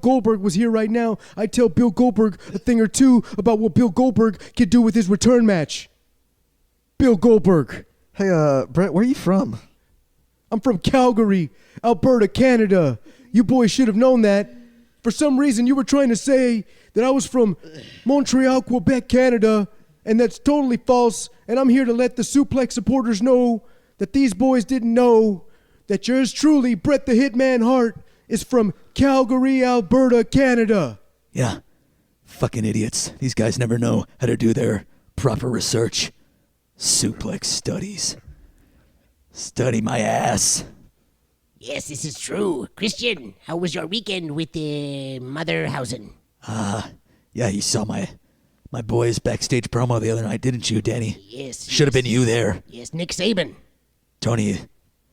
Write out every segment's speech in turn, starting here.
Goldberg was here right now, I'd tell Bill Goldberg a thing or two about what Bill Goldberg could do with his return match. Bill Goldberg. Hey, Brett, where are you from? I'm from Calgary, Alberta, Canada. You boys should have known that. For some reason, you were trying to say that I was from Montreal, Quebec, Canada, and that's totally false. And I'm here to let the Suplex supporters know that these boys didn't know that yours truly, Bret the Hitman Hart, is from Calgary, Alberta, Canada. Yeah, fucking idiots. These guys never know how to do their proper research. Suplex studies. Study my ass. Yes, this is true. Christian, how was your weekend with the Motherhausen? Yeah, you saw my boys' backstage promo the other night, didn't you, Danny? Yes. Should have been you there. Yes, Nick Saban. Tony,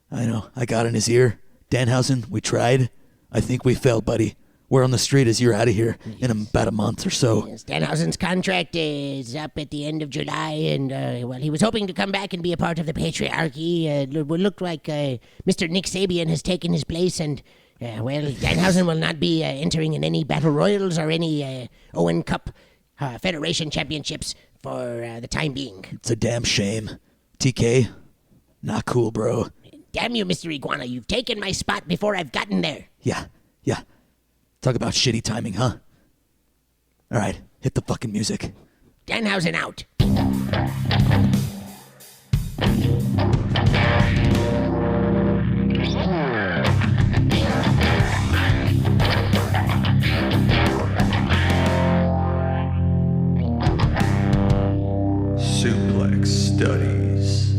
I know, I got in his ear. Danhausen, we tried. I think we failed, buddy. We're on the street as you're out of here in about a month or so. Yes, Danhausen's contract is up at the end of July, and, well, he was hoping to come back and be a part of the patriarchy. It looked like Mr. Nick Saban has taken his place, and, well, Danhausen will not be entering in any battle royals or any Owen Cup Federation championships for the time being. It's a damn shame. TK, not cool, bro. Damn you, Mr. Iguana, you've taken my spot before I've gotten there. Yeah. Talk about shitty timing, huh? All right, hit the fucking music. Danhausen out. Suplex Studies.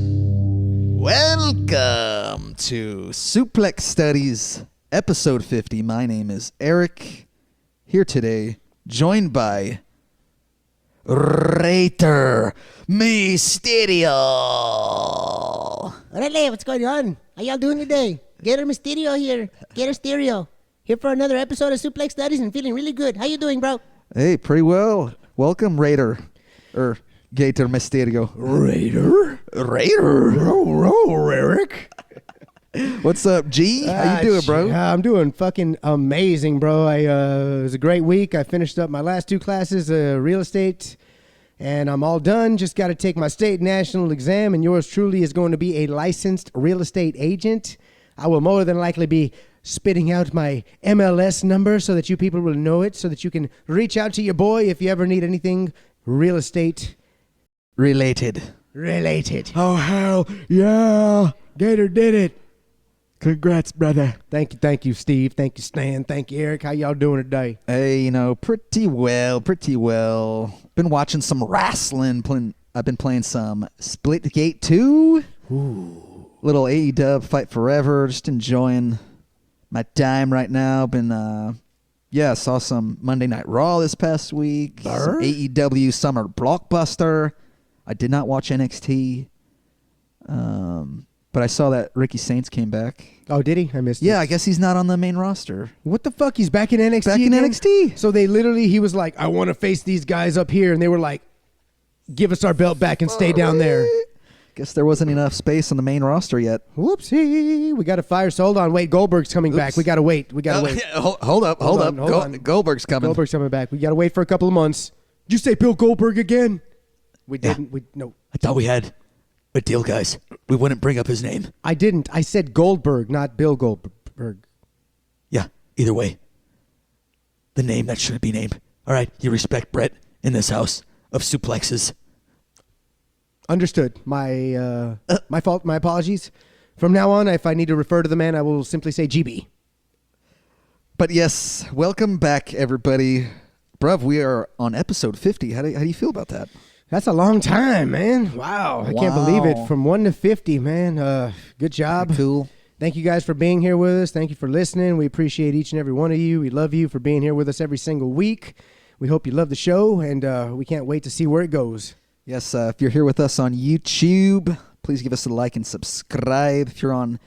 Welcome to Suplex Studies, episode 50. My name is Eric, here today, joined by Rey Mysterio. Orale, what's going on? How y'all doing today? Gator Mysterio here. Gator Stereo. Here for another episode of Suplex Studies and feeling really good. How you doing, bro? Hey, pretty well. Welcome, Gator Mysterio. Raider? Roll, Eric. What's up, G? How you doing, bro? I'm doing fucking amazing, bro. It was a great week. I finished up my last two classes, real estate, and I'm all done. Just got to take my state national exam, and yours truly is going to be a licensed real estate agent. I will more than likely be spitting out my MLS number so that you people will know it, so that you can reach out to your boy if you ever need anything real estate Related. Oh, hell yeah. Gator did it. Congrats, brother. Thank you, Steve. Thank you, Stan. Thank you, Eric. How y'all doing today? Hey, pretty well. Been watching some wrestling. I've been playing some Splitgate 2. Ooh. Little AEW Fight Forever. Just enjoying my time right now. Saw some Monday Night Raw this past week. Some AEW SummerBlockbuster. I did not watch NXT. But I saw that Ricky Saints came back. Oh, did he? I missed it. Yeah, I guess he's not on the main roster. What the fuck? He's back in NXT Back in again? NXT. So he was like, I want to face these guys up here. And they were like, give us our belt back and stay down there. Guess there wasn't enough space on the main roster yet. Whoopsie. We got to fire. So hold on. Wait, Goldberg's coming back. We got to wait. Hold up. Goldberg's coming. Goldberg's coming back. We got to wait for a couple of months. Did you say Bill Goldberg again? We didn't. No. I thought we had a deal, guys. We wouldn't bring up his name. I didn't. I said Goldberg, not Bill Goldberg. Yeah, either way. The name that should be named. All right, you respect Bret in this house of suplexes. Understood. My fault. My apologies. From now on, if I need to refer to the man, I will simply say GB. But yes, welcome back, everybody. Bruv, we are on episode 50. How do you feel about that? That's a long time, man. Wow. I can't believe it. From 1 to 50, man. Good job. Cool. Thank you guys for being here with us. Thank you for listening. We appreciate each and every one of you. We love you for being here with us every single week. We hope you love the show, and we can't wait to see where it goes. Yes, if you're here with us on YouTube, please give us a like and subscribe. If you're on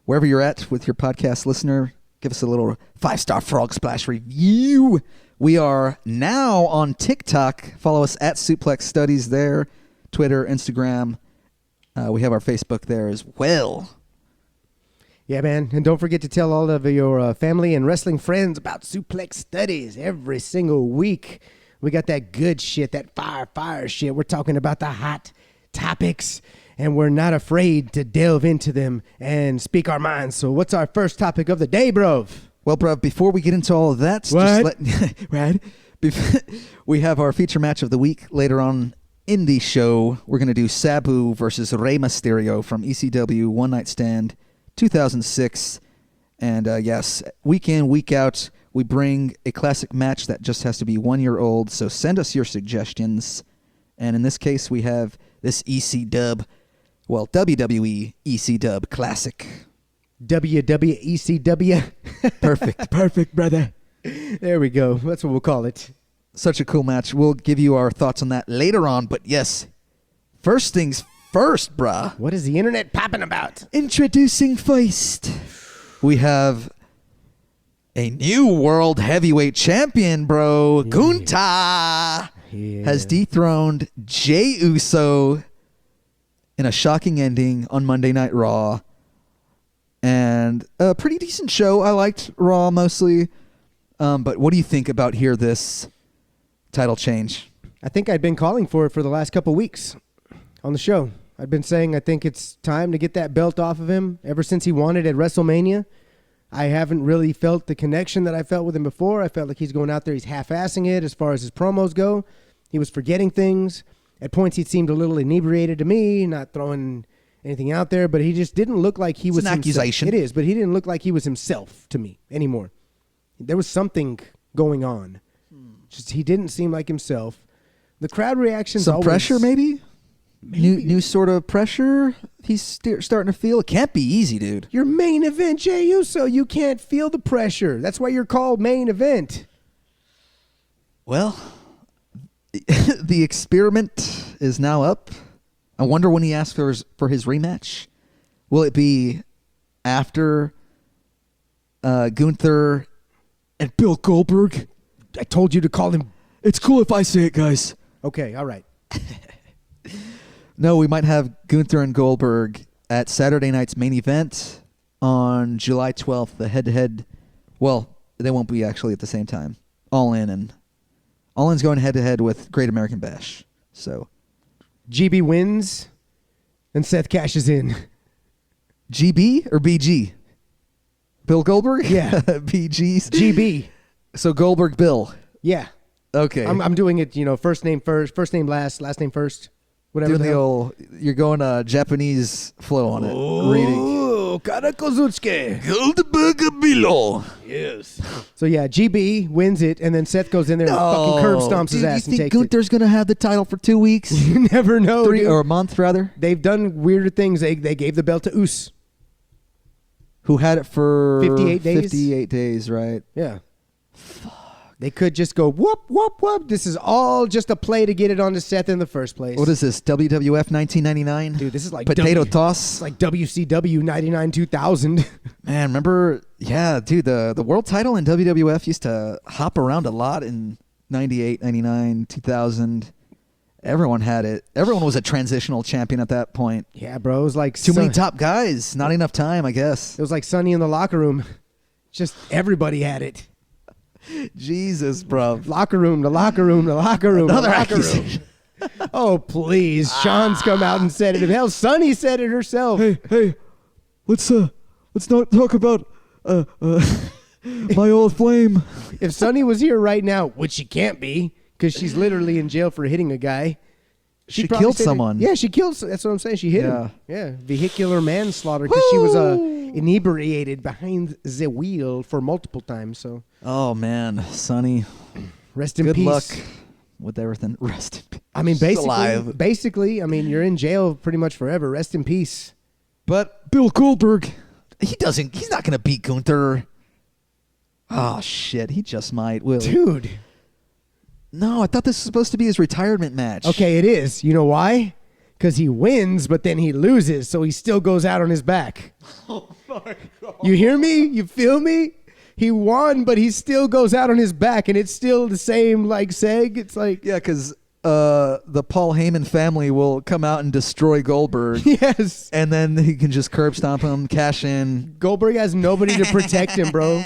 wherever you're at with your podcast listener, give us a little 5-star frog splash review. We are now on TikTok. Follow us at Suplex Studies there. Twitter, Instagram. We have our Facebook there as well. Yeah, man. And don't forget to tell all of your family and wrestling friends about Suplex Studies every single week. We got that good shit, that fire shit. We're talking about the hot topics, and we're not afraid to delve into them and speak our minds. So what's our first topic of the day, bro? Well, bruv, before we get into all of that, we have our feature match of the week later on in the show. We're going to do Sabu versus Rey Mysterio from ECW One Night Stand 2006. And yes, week in, week out, we bring a classic match that just has to be 1 year old. So send us your suggestions. And in this case, we have this WWE ECW classic. WWECW. Perfect, brother. There we go. That's what we'll call it. Such a cool match. We'll give you our thoughts on that later on. But yes, first things first, bruh. What is the internet popping about? Introducing first, we have a new world heavyweight champion, bro. Yeah. Gunther has dethroned Jey Uso in a shocking ending on Monday Night Raw. And a pretty decent show. I liked Raw mostly. But what do you think about this title change? I think I'd been calling for it for the last couple weeks on the show. I've been saying I think it's time to get that belt off of him ever since he won it at WrestleMania. I haven't really felt the connection that I felt with him before. I felt like he's going out there, he's half-assing it as far as his promos go. He was forgetting things. At points, he seemed a little inebriated to me, not throwing anything out there, but he just didn't look like he was an accusation. It is, but he didn't look like he was himself to me anymore. There was something going on. Just he didn't seem like himself. The crowd reactions some pressure, maybe? New sort of pressure he's starting to feel. It can't be easy, dude. Your main event, Jey Uso. You can't feel the pressure. That's why you're called main event. Well, the experiment is now up. I wonder when he asks for his rematch. Will it be after Gunther and Bill Goldberg? I told you to call him. It's cool if I say it, guys. Okay, all right. No, we might have Gunther and Goldberg at Saturday night's main event on July 12th, the head-to-head. Well, they won't be actually at the same time. All In's going head-to-head with Great American Bash. So GB wins, and Seth cashes in. GB or BG? Bill Goldberg? Yeah. BG's? GB. So Goldberg Bill. Yeah. Okay. I'm doing it, first name name last name first. Whatever. You're going Japanese flow on it. Reading. Oh, Karakozutsuke. Goldberg Bilo. Yes. So yeah, GB wins it, and then Seth goes in there and fucking curb stomps his ass and you think takes Gunther's going to have the title for 2 weeks? You never know. Or a month, rather? They've done weirder things. They gave the belt to Us. Who had it for 58 days? 58 days, right? Yeah. Fuck. They could just go, whoop, whoop, whoop. This is all just a play to get it onto Seth in the first place. What is this, WWF 1999? Dude, this is like Potato Toss? It's like WCW 99 2000. Man, remember, yeah, dude, the world title in WWF used to hop around a lot in 98, 99, 2000. Everyone had it. Everyone was a transitional champion at that point. Yeah, bro. It was like too many top guys. Not enough time, I guess. It was like Sonny in the locker room. Just everybody had it. Jesus, bro. Locker room, the locker room, the locker room. Another the locker room. Oh, please. Sean's come out and said it. Hell, Sonny said it herself. Hey, let's not talk about my old flame. If Sonny was here right now, which she can't be, because she's literally in jail for hitting a guy. She killed someone. Yeah, she killed. That's what I'm saying. She hit him. Yeah, vehicular manslaughter because she was inebriated behind the wheel for multiple times. So. Oh man, Sonny. Rest in peace. Good luck with everything. Rest in peace. I mean, basically, I mean, you're in jail pretty much forever. Rest in peace. But Bill Goldberg, he's not gonna beat Gunther. Oh shit, he just might. Will. Dude. No, I thought this was supposed to be his retirement match. Okay, it is. You know why? Because he wins, but then he loses, so he still goes out on his back. Oh, my God. You hear me? You feel me? He won, but he still goes out on his back, and it's still the same, like, seg. It's like... Yeah, because the Paul Heyman family will come out and destroy Goldberg. Yes. And then he can just curb stomp him, cash in. Goldberg has nobody to protect him, bro.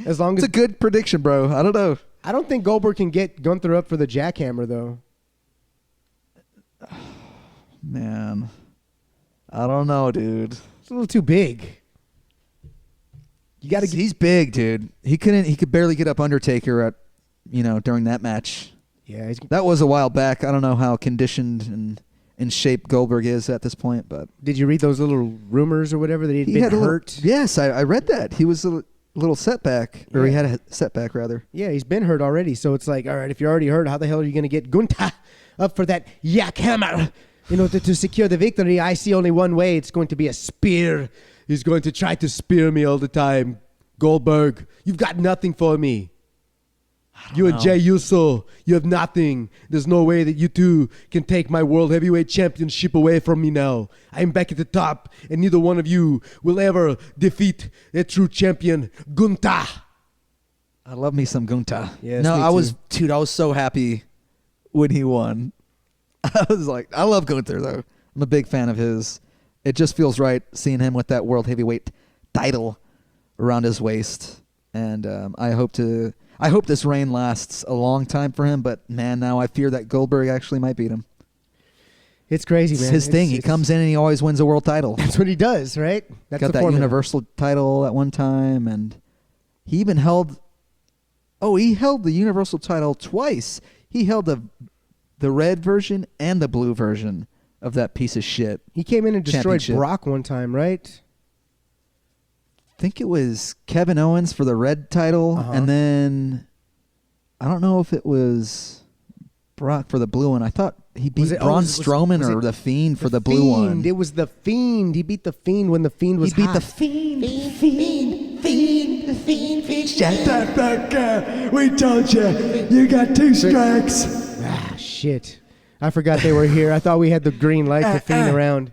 As long as It's a good prediction, bro. I don't know. I don't think Goldberg can get Gunther up for the jackhammer, though. Man. I don't know, dude. It's a little too big. You got to He's big, dude. He could barely get up Undertaker at, during that match. Yeah. That was a while back. I don't know how conditioned and in shape Goldberg is at this point, but Did you read those little rumors or whatever that he'd been hurt? Yes, I read that. He was a little setback, or he had a setback rather. Yeah, he's been hurt already. So it's like, all right, if you're already hurt, how the hell are you going to get Gunther up for that jackhammer? To secure the victory, I see only one way. It's going to be a spear. He's going to try to spear me all the time. Goldberg, you've got nothing for me. You and Jey Uso, you have nothing. There's no way that you two can take my World Heavyweight Championship away from me now. I'm back at the top, and neither one of you will ever defeat a true champion, Gunther. I love me some Gunther. Yes, no, me I was too. so happy when he won. I was like, I love Gunther though. I'm a big fan of his. It just feels right seeing him with that World Heavyweight title around his waist, and I hope this reign lasts a long time for him. But man, now I fear that Goldberg actually might beat him. It's crazy, man. It's his thing. He comes in and he always wins a world title. That's what he does, right? That's Got the that formula. Universal title at one time, and he even held. Oh, he held the Universal title twice. He held the red version and the blue version of that piece of shit. He came in and destroyed Championship. Brock one time, right? I think it was Kevin Owens for the red title, and then I don't know if it was Brock for the blue one. I thought he beat Braun Strowman or the Fiend for the blue one. It was the Fiend. He beat the Fiend when the Fiend was He beat hot. the Fiend. Shut the fuck up. We told you. You got 2 strikes. Ah, shit. I forgot they were here. I thought we had the green light to fiend around.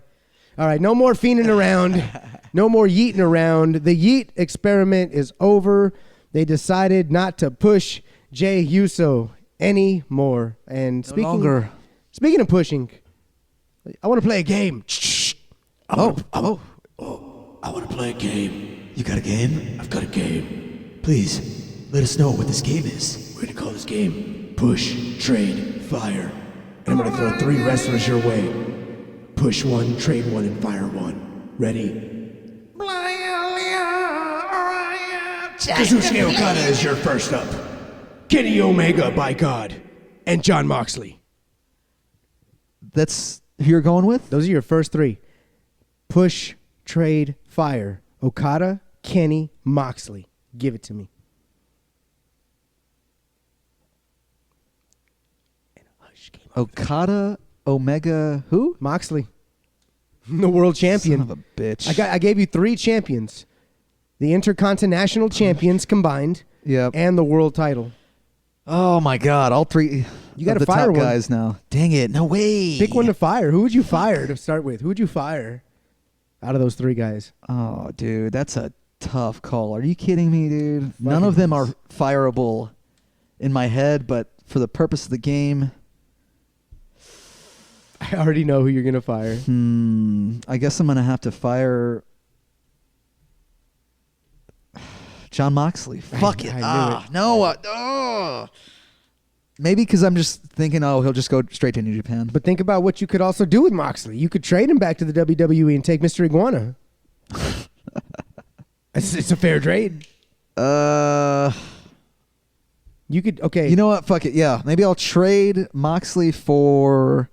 All right, no more fiending around. No more yeeting around. The yeet experiment is over. They decided not to push Jey Uso anymore. And speaking of pushing, I want to play a game. I want to play a game. You got a game? I've got a game. Please, let us know what this game is. We're going to call this game Push, Trade, Fire. And I'm going to throw 3 wrestlers your way. Push 1, trade 1, and fire 1. Ready? Kazuchika Okada is your first up. Kenny Omega, by God. And Jon Moxley. That's who you're going with? Those are your first 3. Push, trade, fire. Okada, Kenny, Moxley. Give it to me. Okada, Omega, who? Moxley. The world champion. Son of a bitch. I gave you 3 champions. The Intercontinental champions combined. Yep. And the world title. Oh my God! All 3. You got of to the fire top one. guys now. Dang it! No way. Pick one to fire. Who would you fire to start with? Who would you fire out of those 3 guys? Oh, dude, that's a tough call. Are you kidding me, dude? None of them are fireable in my head, but for the purpose of the game, I already know who you're going to fire. I guess I'm gonna have to fire Jon Moxley. Fuck it. I knew it. No. Maybe because I'm just thinking, he'll just go straight to New Japan. But think about what you could also do with Moxley. You could trade him back to the WWE and take Mr. Iguana. It's a fair trade. You could, okay. You know what? Fuck it. Yeah, maybe I'll trade Moxley for.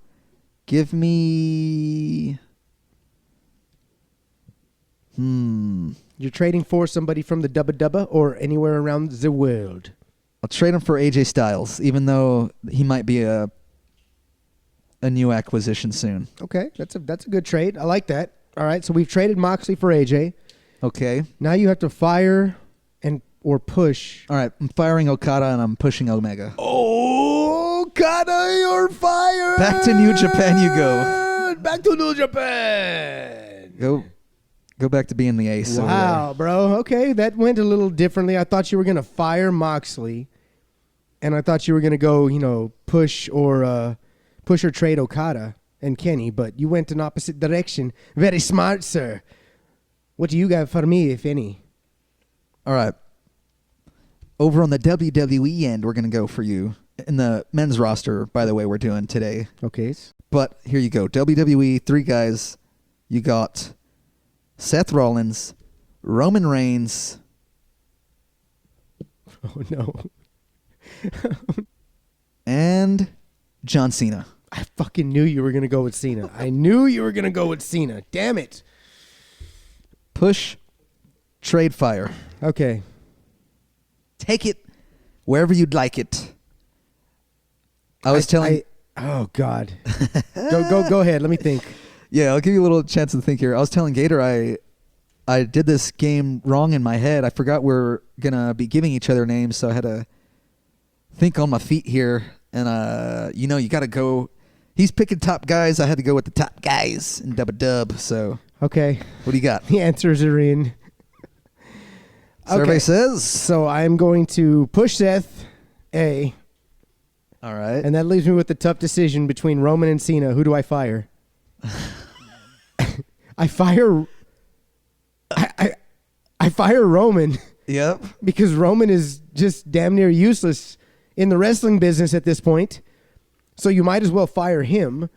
Give me. You're trading for somebody from the Dubba Dubba or anywhere around the world. I'll trade him for AJ Styles, even though he might be a new acquisition soon. Okay, that's a good trade. I like that. All right, so we've traded Moxley for AJ. Okay. Now you have to fire or push. All right, I'm firing Okada and I'm pushing Omega. Oh, Okada, you're fired. Back to New Japan you go. Back to New Japan. Go back to being the ace. Wow, bro. Okay, that went a little differently. I thought you were going to fire Moxley, and I thought you were going to go, push or push or trade Okada and Kenny, but you went in opposite direction. Very smart, sir. What do you got for me, if any? All right. Over on the WWE end, we're going to go for you. In the men's roster, by the way, we're doing today. Okay. But here you go. WWE, 3 guys. You got Seth Rollins, Roman Reigns. Oh, no. And John Cena. I fucking knew you were going to go with Cena. I knew you were going to go with Cena. Damn it. Push, trade, fire. Okay. Take it wherever you'd like it. Oh, God. Go ahead. Let me think. Yeah, I'll give you a little chance to think here. I was telling Gator I did this game wrong in my head. I forgot we're going to be giving each other names, so I had to think on my feet here. And, you got to go. He's picking top guys. I had to go with the top guys in dub. So, Okay. what do you got? The answers are in. Survey says. So I'm going to push Seth, A. All right. And that leaves me with the tough decision between Roman and Cena. Who do I fire? I fire Roman Yep. because Roman is just damn near useless in the wrestling business at this point. So you might as well fire him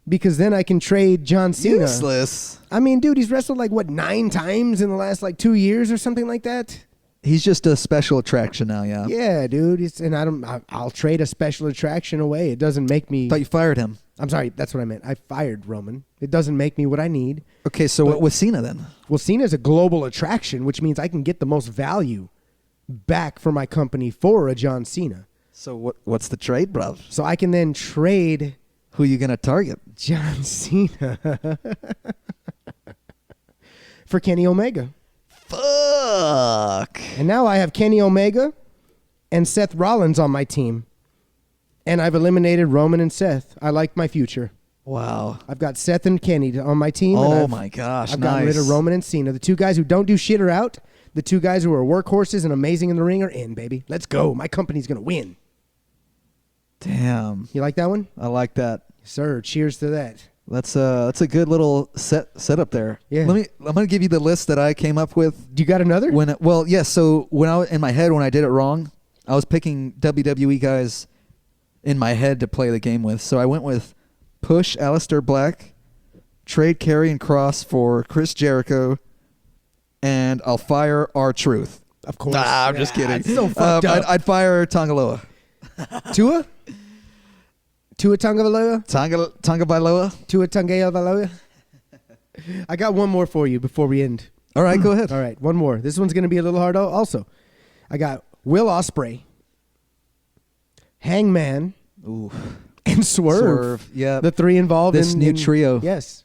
because then I can trade John Cena. Useless. I mean, dude, he's wrestled 9 times in the last 2 years or something like that. He's just a special attraction now, yeah. Yeah, dude. I'll trade a special attraction away. It doesn't make me. Thought you fired him. I'm sorry, that's what I meant. I fired Roman. It doesn't make me what I need. Okay, so what with Cena then? Well, Cena's a global attraction, which means I can get the most value back for my company for a John Cena. So what's the trade, bro? So I can then trade Who you gonna target? John Cena for Kenny Omega. Fuck. And now I have Kenny Omega and Seth Rollins on my team. And I've eliminated Roman and Seth. I like my future. Wow. I've got Seth and Kenny on my team. Oh my gosh, I've gotten rid of Roman and Cena. The 2 guys who don't do shit are out. The 2 guys who are workhorses and amazing in the ring are in, baby. Let's go. My company's going to win. Damn. You like that one? I like that. Yes, sir. Cheers to that. That's a good little setup there. Yeah. I'm gonna give you the list that I came up with. Do you got another? So when I was in my head when I did it wrong, I was picking WWE guys in my head to play the game with. So I went with push Aleister Black, trade Karrion Kross for Chris Jericho, and I'll fire R-Truth. Of course. Nah, I'm just kidding. It's so fucked up. I'd fire Tongaloa. Tua? Tua Tagovailoa? Tagovailoa? Tua Tagovailoa? I got one more for you before we end. All right, go ahead. All right, one more. This one's going to be a little hard also. I got Will Ospreay, Hangman, Ooh. and Swerve. Yeah. The 3 involved This in new trio. Yes.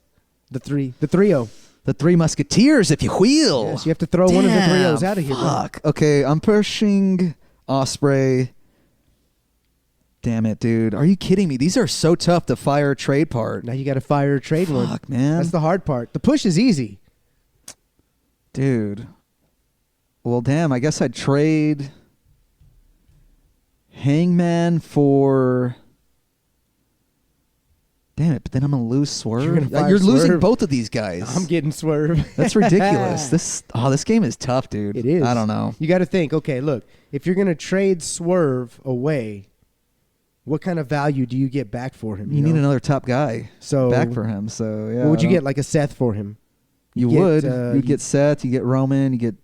The trio. The 3 Musketeers, if you will. Yes, you have to throw one of the trios out of here. Fuck. Okay, I'm pushing Ospreay. Damn it, dude. Are you kidding me? These are so tough to fire trade part. Now you got to fire a trade one. Fuck, man. That's the hard part. The push is easy. Dude. Well, damn, I guess I'd trade Hangman for... Damn it, but then I'm going to lose Swerve. You're losing Swerve. both of these guys. I'm getting Swerve. That's ridiculous. This game is tough, dude. It is. I don't know. You got to think, okay, look, if you're going to trade Swerve away, what kind of value do you get back for him? You need another top guy back for him. So yeah. What would you get, like a Seth for him? You would. You'd get Seth. You get Roman. You get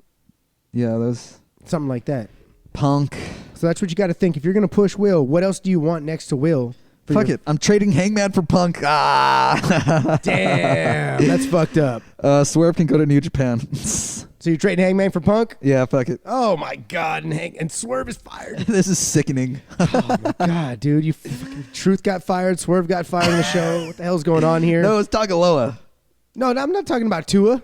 those something like that. Punk. So that's what you got to think. If you're going to push Will, what else do you want next to Will? Fuck it. I'm trading Hangman for Punk. Ah. Damn, that's fucked up. Swerve can go to New Japan. So you're trading Hangman for Punk? Yeah, fuck it. Oh my God, and Swerve is fired. This is sickening. Oh my God, dude, you fucking Truth got fired, Swerve got fired in the show. What the hell's going on here? No, it's Tongaloa. No, I'm not talking about Tua.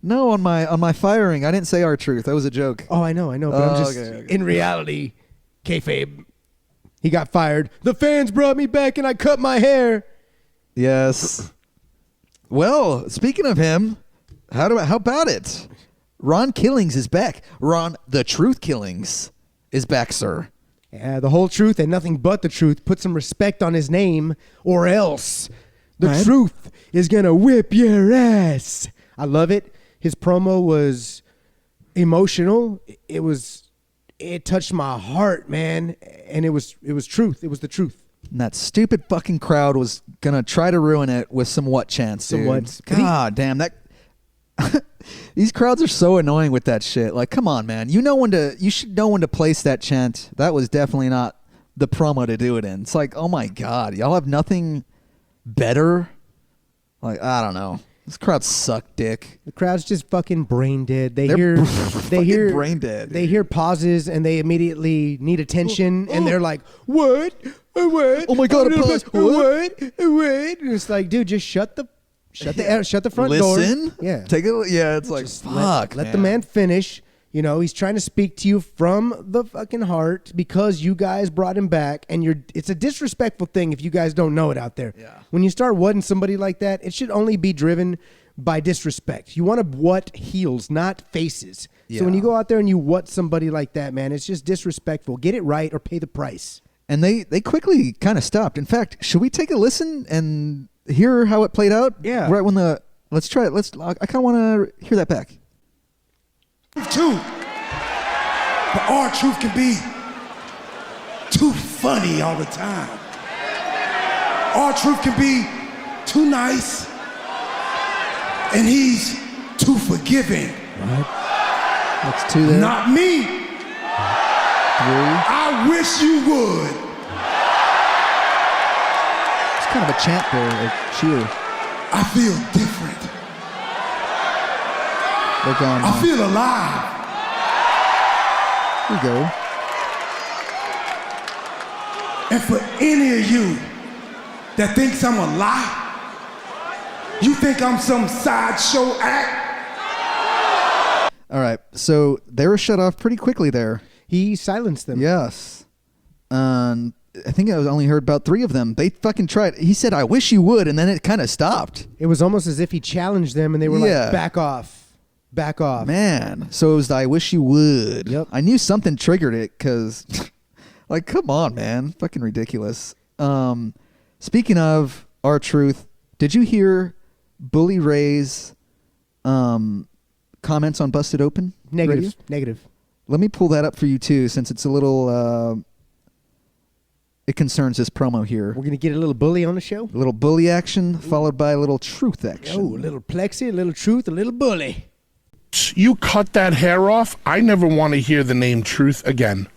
No, on my firing, I didn't say R-Truth. That was a joke. Oh, I know, but I'm just in reality, kayfabe. He got fired. The fans brought me back, and I cut my hair. Yes. Well, speaking of him, how about it? Ron Killings is back. Ron, the Truth Killings, is back, sir. The whole truth and nothing but the truth. Put some respect on his name, or else the Right. truth is gonna whip your ass. I love it. His promo was emotional. It touched my heart, man, and it was truth. It was the truth. And that stupid fucking crowd was gonna try to ruin it with some what chance, dude. Some what? God damn that. These crowds are so annoying with that shit. Like, come on, man. You should know when to place that chant. That was definitely not the promo to do it in. It's like, oh my god, y'all have nothing better. Like, I don't know. This crowd suck dick. The crowd's just fucking brain dead. They They're they hear brain dead. They hear pauses and they immediately need attention and they're like, "What? What? Oh my God, a pause. What? What?" And it's like, dude, just shut the front door. Listen. Yeah. It's like, Just fuck. let the man finish. You know, he's trying to speak to you from the fucking heart because you guys brought him back, and it's a disrespectful thing if you guys don't know it out there. Yeah. When you start whatting somebody like that, it should only be driven by disrespect. You want to what heels, not faces. Yeah. So when you go out there and you what somebody like that, man, it's just disrespectful. Get it right or pay the price. And they quickly kind of stopped. In fact, should we take a listen and hear how it played out? Yeah. Right when let's try it. I kind of want to hear that back. Too. But our truth can be too funny all the time. Our truth can be too nice, and he's too forgiving. That's two there. Not me. Three. I wish you would. It's kind of a chant there, a cheer. I feel different. They're gone I now. feel alive. Here we go. And for any of you that thinks I'm a lie, you think I'm some sideshow act? All right. So they were shut off pretty quickly there. He silenced them. Yes. I think I only heard about 3 of them. They fucking tried. He said, "I wish you would," and then it kind of stopped. It was almost as if he challenged them and they were Yeah. like, back off. Back off. Man. So it was the "I wish you would." Yep. I knew something triggered it because, like, come on, man. Fucking ridiculous. Speaking of R-Truth, did you hear Bully Ray's comments on Busted Open? Negative. Radio? Negative. Let me pull that up for you, too, since it's a little... it concerns this promo here. We're going to get a little bully on the show. A little bully action followed by a little truth action. Oh, a little plexi, a little truth, a little bully. You cut that hair off, I never want to hear the name Truth again.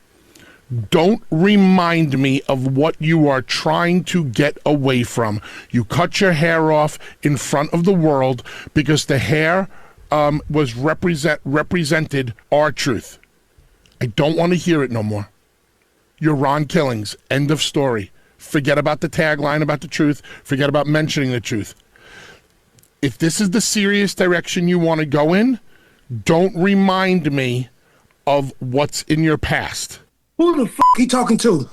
Don't remind me of what you are trying to get away from. You cut your hair off in front of the world because the hair was represented our truth. I don't want to hear it no more. You're Ron Killings. End of story. Forget about the tagline about the truth. Forget about mentioning the truth. If this is the serious direction you want to go in, don't remind me of what's in your past. Who the f*** he talking to?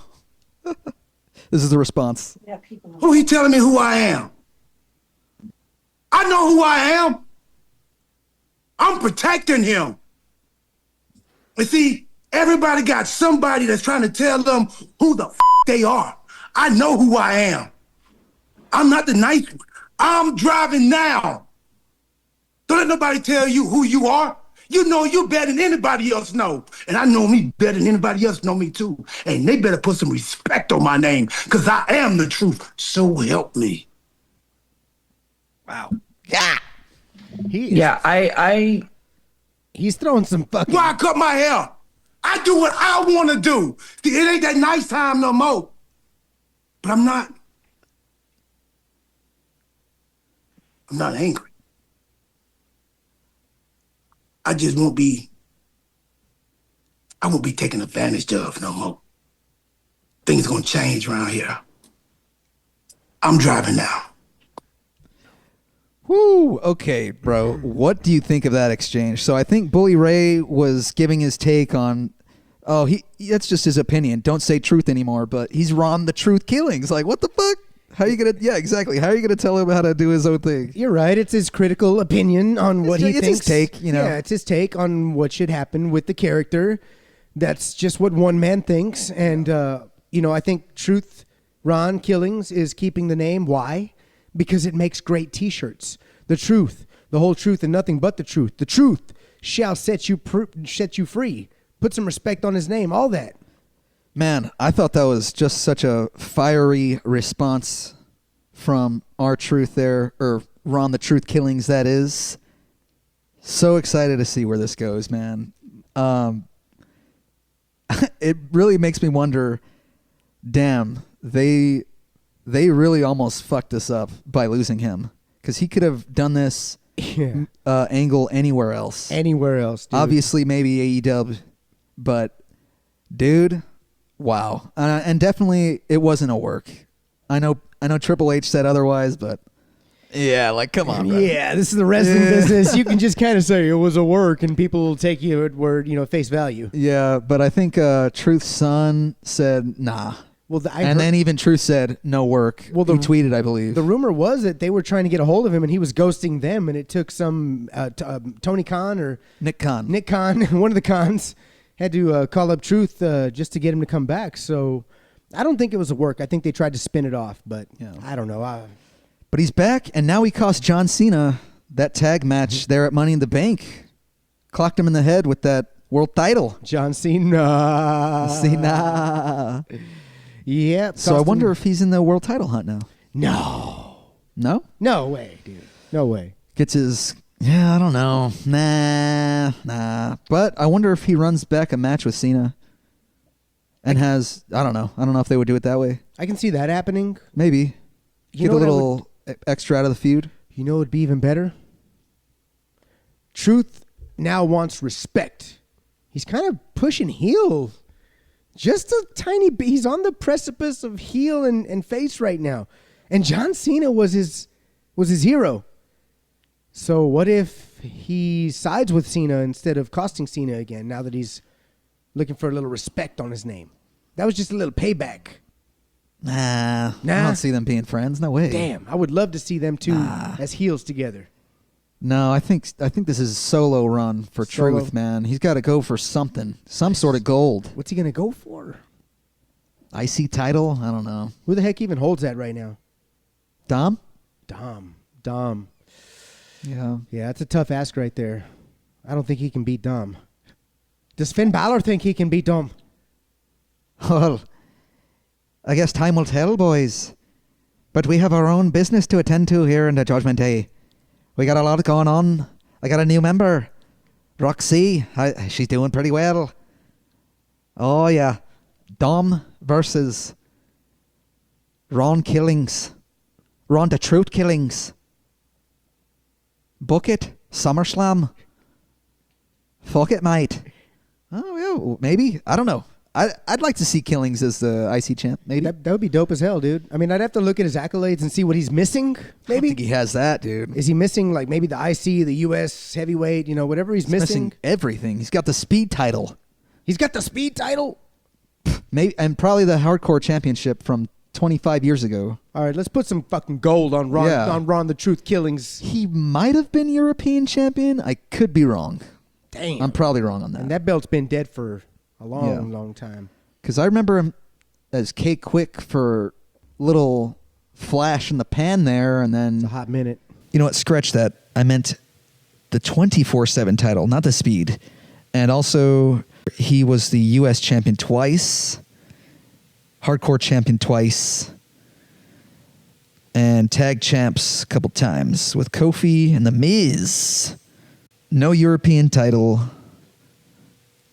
This is the response. Who he telling me who I am? I know who I am. I'm protecting him. And see, everybody got somebody that's trying to tell them who the f*** they are. I know who I am. I'm not the nice one. I'm driving now. Don't let nobody tell you who you are. You know you better than anybody else know. And I know me better than anybody else know me too. And they better put some respect on my name, because I am the truth. So help me. Wow. Yeah. He's throwing some fucking... Why I cut my hair? I do what I want to do. See, it ain't that nice time no more. But I'm not angry. I won't be taken advantage of no more. Things gonna change around here. I'm driving now. Woo! Okay, bro. What do you think of that exchange? So I think Bully Ray was giving his take on, that's just his opinion. Don't say truth anymore, but he's Ron the Truth Killings. Like, what the fuck? How are you going to, yeah, exactly. How are you going to tell him how to do his own thing? You're right. It's his critical opinion on what he thinks. It's his take, you know. Yeah, it's his take on what should happen with the character. That's just what one man thinks. And, I think Truth Ron Killings is keeping the name. Why? Because it makes great T-shirts. The truth, the whole truth, and nothing but the truth. The truth shall set you free. Put some respect on his name. All that. Man, I thought that was just such a fiery response from R-Truth there, or Ron the Truth Killings, that is. So excited to see where this goes, man. It really makes me wonder, damn, they really almost fucked us up by losing him. Because he could have done this angle anywhere else. Anywhere else, dude. Obviously, maybe AEW, but dude, wow. And definitely, it wasn't a work. I know Triple H said otherwise, but yeah, like, come on, bro. Yeah, this is the wrestling business. You can just kind of say it was a work, and people will take you at word, face value. Yeah, but I think Truth's son said, nah. Well, then even Truth said, no work. Well, he tweeted, I believe. The rumor was that they were trying to get a hold of him, and he was ghosting them, and it took some Tony Khan or Nick Khan, one of the Khans, had to call up Truth just to get him to come back. So I don't think it was a work. I think they tried to spin it off, but I don't know. But he's back, and now he cost John Cena that tag match there at Money in the Bank. Clocked him in the head with that world title. John Cena. Yeah. So I wonder if he's in the world title hunt now. No. No? No way, dude. No way. Gets his... Yeah, I don't know. Nah. But I wonder if he runs back a match with Cena and has... I don't know. I don't know if they would do it that way. I can see that happening. Maybe. Get a little extra out of the feud. You know what would be even better? Truth now wants respect. He's kind of pushing heel. Just a tiny bit. He's on the precipice of heel and face right now. And John Cena was his hero. So what if he sides with Cena instead of costing Cena again, now that he's looking for a little respect on his name? That was just a little payback. Nah. I don't see them being friends. No way. Damn, I would love to see them two as heels together. No, I think this is a solo run for Truth, man. He's got to go for something, some sort of gold. What's he gonna go for? IC title? I don't know. Who the heck even holds that right now? Dom. Yeah, that's a tough ask right there. I don't think he can beat Dom. Does Finn Balor think he can beat Dom? Well, I guess time will tell, boys. But we have our own business to attend to here in the Judgment Day. We got a lot going on. I got a new member, Roxy. She's doing pretty well. Oh, yeah. Dom versus Ron Killings. Ron the Truth Killings. Book it. SummerSlam. Fuck it, mate. Oh, yeah, maybe. I don't know. I'd like to see Killings as the IC champ, maybe. That would be dope as hell, dude. I mean, I'd have to look at his accolades and see what he's missing, maybe. I don't think he has that, dude. Is he missing, like, maybe the IC, the US heavyweight, whatever he's missing? Everything. He's got the speed title. He's got the speed title? Maybe, and probably the hardcore championship from 25 years ago. All right, let's put some fucking gold on Ron the Truth Killings. He might have been European champion. I could be wrong. Damn. I'm probably wrong on that. And that belt's been dead for a long time. Because I remember him as K Quick for little flash in the pan there, and then... It's a hot minute. You know what? Scratch that. I meant the 24/7 title, not the speed. And also, he was the U.S. champion twice, hardcore champion twice, and tag champs a couple times with Kofi and The Miz. No European title.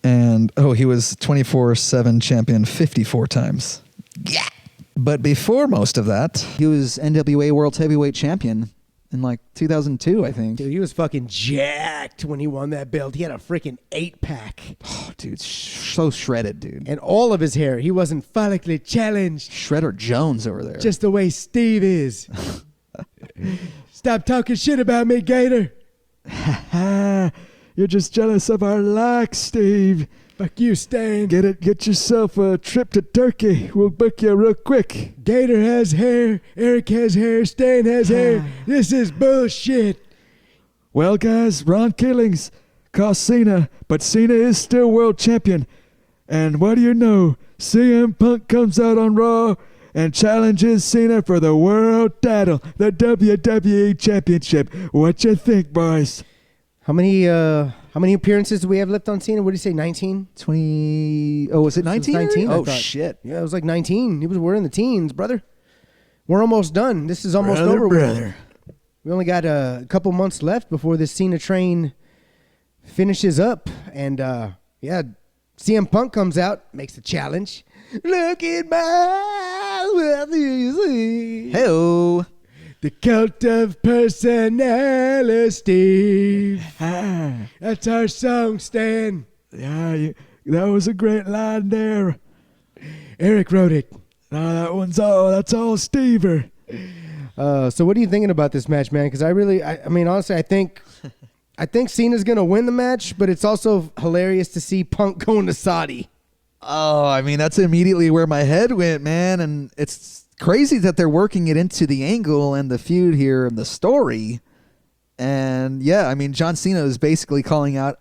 And, he was 24/7 champion 54 times. Yeah. But before most of that, he was NWA World Heavyweight Champion in, 2002, I think. Dude, he was fucking jacked when he won that belt. He had a freaking 8-pack. Oh, dude, so shredded, dude. And all of his hair. He wasn't follically challenged. Shredder Jones over there. Just the way Steve is. Stop talking shit about me, Gator. You're just jealous of our likes, Steve. Fuck you, Stan. Get yourself a trip to Turkey. We'll book you real quick. Gator has hair. Eric has hair. Stan has hair. This is bullshit. Well, guys, Ron Killings cost Cena, but Cena is still world champion. And what do you know? CM Punk comes out on Raw and challenges Cena for the world title, the WWE Championship. What you think, boys? How many appearances do we have left on Cena? What did you say, 19? 20. Oh, was it 19? 19, I Oh, thought. shit. Yeah, it was like 19. We're in the teens, brother. We're almost done. This is almost over. Brother. We only got a couple months left before this Cena train finishes up. And, CM Punk comes out, makes the challenge. Look at my... Hey-o. The cult of personality. That's our song, Stan. Yeah, that was a great line there. Eric wrote it. No, that's all Stever. So what are you thinking about this match, man? Because I mean, honestly, I think Cena's going to win the match, but it's also hilarious to see Punk going to Saudi. Oh, I mean, that's immediately where my head went, man. And it's crazy that they're working it into the angle and the feud here and the story. And yeah, I mean, John Cena is basically calling out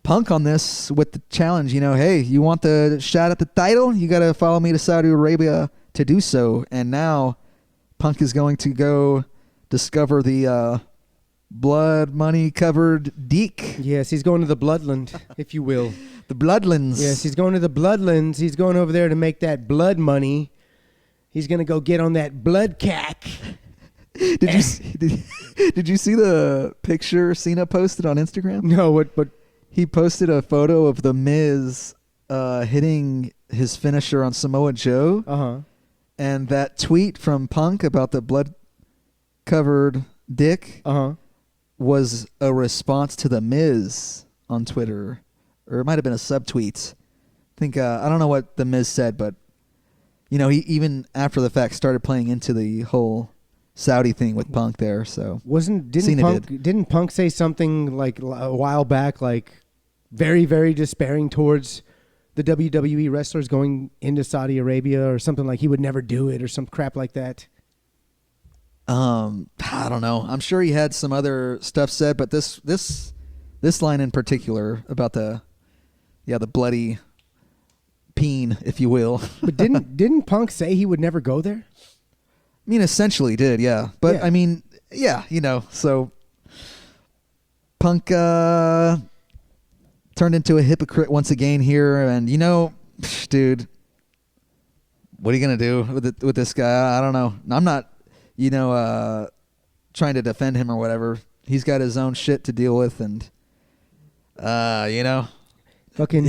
Punk on this with the challenge, hey, you want the shot at the title? You got to follow me to Saudi Arabia to do so. And now Punk is going to go discover the blood money covered deek. Yes, he's going to the Bloodland, if you will. The Bloodlands. Yes, he's going to the Bloodlands. He's going over there to make that blood money. He's going to go get on that blood cack. Did you see the picture Cena posted on Instagram? No, what? He posted a photo of The Miz hitting his finisher on Samoa Joe. Uh-huh. And that tweet from Punk about the blood-covered dick was a response to The Miz on Twitter. Or it might have been a subtweet. I think, I don't know what The Miz said, but, he even after the fact started playing into the whole Saudi thing with Punk there. So Didn't Punk say something like a while back, like very, very despairing towards the WWE wrestlers going into Saudi Arabia or something, like he would never do it or some crap like that? I don't know. I'm sure he had some other stuff said, but this line in particular about the bloody peen, if you will. But didn't Punk say he would never go there? I mean, essentially did, yeah. But Yeah. I mean, yeah, so Punk turned into a hypocrite once again here, and dude, what are you gonna do with this guy? I don't know. I'm not, trying to defend him or whatever. He's got his own shit to deal with, and fucking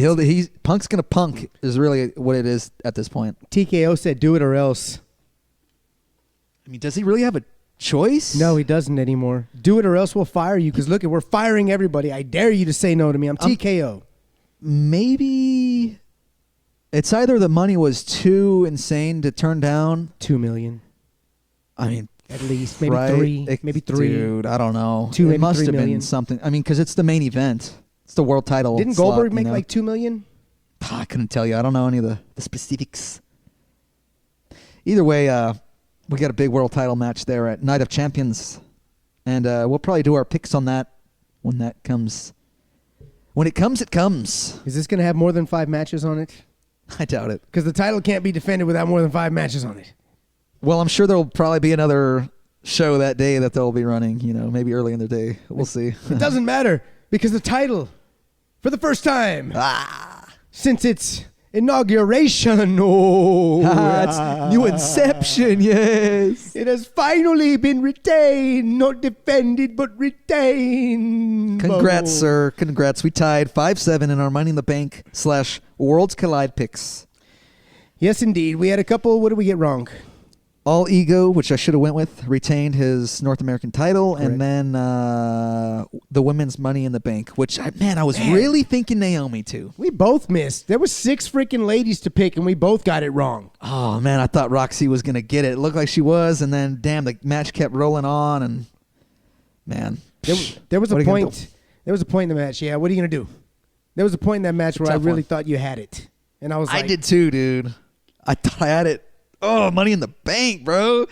Punk's gonna punk is really what it is at this point. TKO said, "Do it or else." I mean, does he really have a choice? No, he doesn't anymore. Do it or else we'll fire you. Because look, we're firing everybody. I dare you to say no to me. I'm TKO. Maybe it's either the money was too insane to turn down. $2 million. I mean, at least maybe maybe three. Dude, I don't know. It must $3 have million. been something. I mean, because it's the main event. It's the world title. Didn't slot, Goldberg make like $2 million? I couldn't tell you. I don't know any of the specifics. Either way, we got a big world title match there at Night of Champions, and we'll probably do our picks on that when that comes. When it comes, it comes. Is this going to have more than 5 matches on it? I doubt it. Because the title can't be defended without more than 5 matches on it. Well, I'm sure there'll probably be another show that day that they'll be running, maybe early in the day. We'll see. It doesn't matter, because the title, for the first time since its inauguration, it's new Inception, yes. it has finally been retained, not defended, but retained. Congrats, sir. Congrats. We tied 5-7 in our Money in the Bank / Worlds Collide picks. Yes, indeed. We had a couple. What did we get wrong? All Ego, which I should have went with, retained his North American title. Correct. And then the women's Money in the Bank, which, I was really thinking Naomi, too. We both missed. There was 6 freaking ladies to pick, and we both got it wrong. Oh, man, I thought Roxy was going to get it. It looked like she was, and then, damn, the match kept rolling on, and, man. There was a point. There was a point in the match. Yeah, what are you going to do? There was a point in that match where I really thought you had it. And I was like... I did, too, dude. I thought I had it. Oh, Money in the Bank, bro.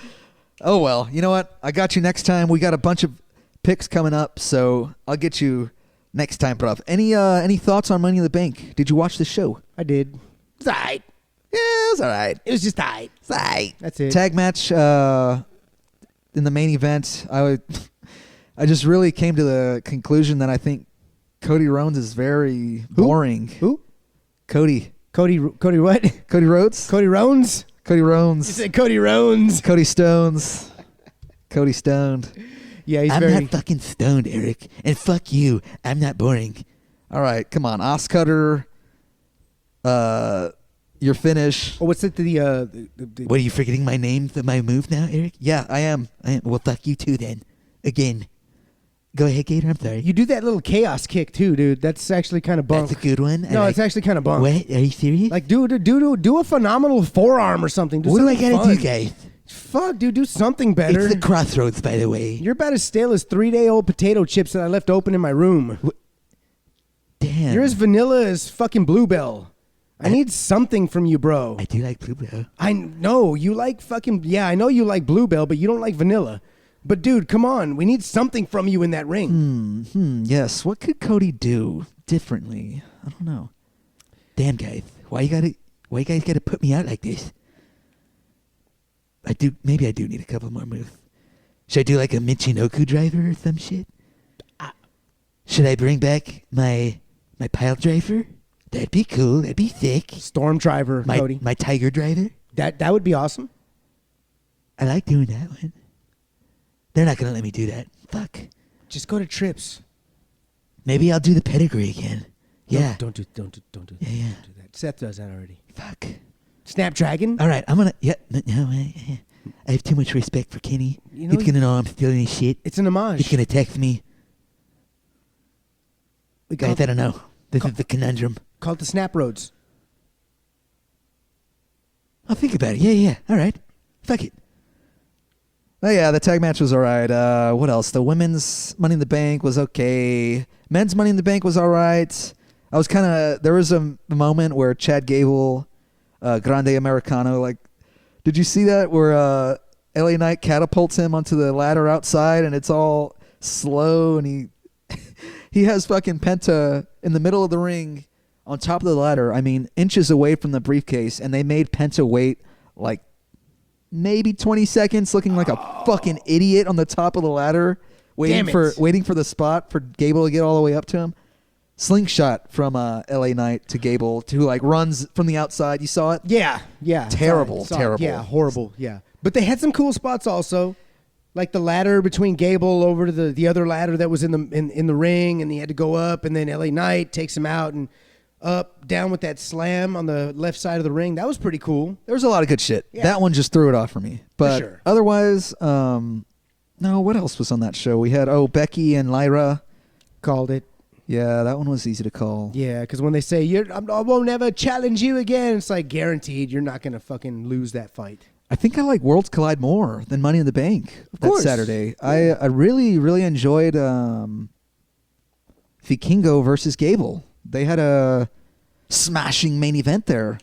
Oh, well, you know what? I got you next time. We got a bunch of picks coming up, so I'll get you Next time, bruv. Any thoughts on Money in the Bank? Did you watch the show? I did. It's all right. Yeah, it was all right. It was just all right. It's all right. That's it. Tag match in the main event. I just really came to the conclusion that I think Cody Rhodes is very boring. Who? Cody what? Cody Rhodes? Cody Rones? Cody You Rhodes. said Cody Rones. Cody Stones. Cody Stoned. Yeah, he's I'm very... not fucking stoned, Eric. And fuck you. I'm not boring. All right, come on. Oscutter. Your finish. Oh, what's it? The What, are you forgetting my name, my move now, Eric? Yeah, I am. Well, fuck you too then. Again. Go ahead, Gator. I'm sorry. you do that little chaos kick too, dude. That's actually kind of bunk. That's a good one. No, it's actually kind of bunk. What? Are you serious? Like, do a phenomenal forearm or something. what do I something gotta fun. do, guys? Fuck, dude, do something better. It's the Crossroads, by the way. You're about as stale as 3-day-old potato chips that I left open in my room. Damn. You're as vanilla as fucking Bluebell. I need something from you, bro. I do like Bluebell. I know you like fucking... Yeah, I know you like Bluebell, but you don't like vanilla. But, dude, come on. We need something from you in that ring. Yes. What could Cody do differently? I don't know. Damn, guys. Why you guys gotta put me out like this? Maybe I do need a couple more moves. Should I do like a Michinoku driver or some shit? Should I bring back my pile driver? That'd be cool. That'd be sick. Storm driver, Cody. My tiger driver? That would be awesome. I like doing that one. They're not gonna let me do that. Fuck. Just go to Trips. Maybe I'll do the pedigree again. Yeah. Don't do that. Yeah. Don't do that. Seth does that already. Fuck. Snapdragon? All right, I'm gonna. Yeah. No, I have too much respect for Kenny. You know, He's gonna know I'm stealing his shit. It's an homage. He's gonna text me. We Guys, I don't know. This is the conundrum. Call it the Snap Roads. I'll think about it. Yeah. All right. Fuck it. Oh, yeah, the tag match was all right. What else? The women's Money in the Bank was okay. Men's Money in the Bank was all right. I was kind of... There was a moment where Chad Gable, Grande Americano, like... Did you see that? Where LA Knight catapults him onto the ladder outside, and it's all slow, and he has fucking Penta in the middle of the ring on top of the ladder, I mean, inches away from the briefcase, and they made Penta wait like maybe 20 seconds looking like a fucking idiot on the top of the ladder, waiting for the spot for Gable to get all the way up to him. Slingshot from LA Knight to Gable, who like runs from the outside. You saw it? Yeah. Terrible. Yeah, horrible. Yeah. But they had some cool spots also. Like the ladder between Gable over to the other ladder that was in the ring, and he had to go up, and then LA Knight takes him out and up, down with that slam on the left side of the ring. That was pretty cool. There was a lot of good shit. Yeah. That one just threw it off for me. But sure. otherwise, no, what else was on that show? We had, Becky and Lyra. Called it. Yeah, that one was easy to call. Yeah, because when they say, I won't ever challenge you again, it's like guaranteed you're not going to fucking lose that fight. I think I like Worlds Collide more than Money in the Bank that Saturday. Yeah. I really, really enjoyed Vikingo versus Gable. They had a smashing main event there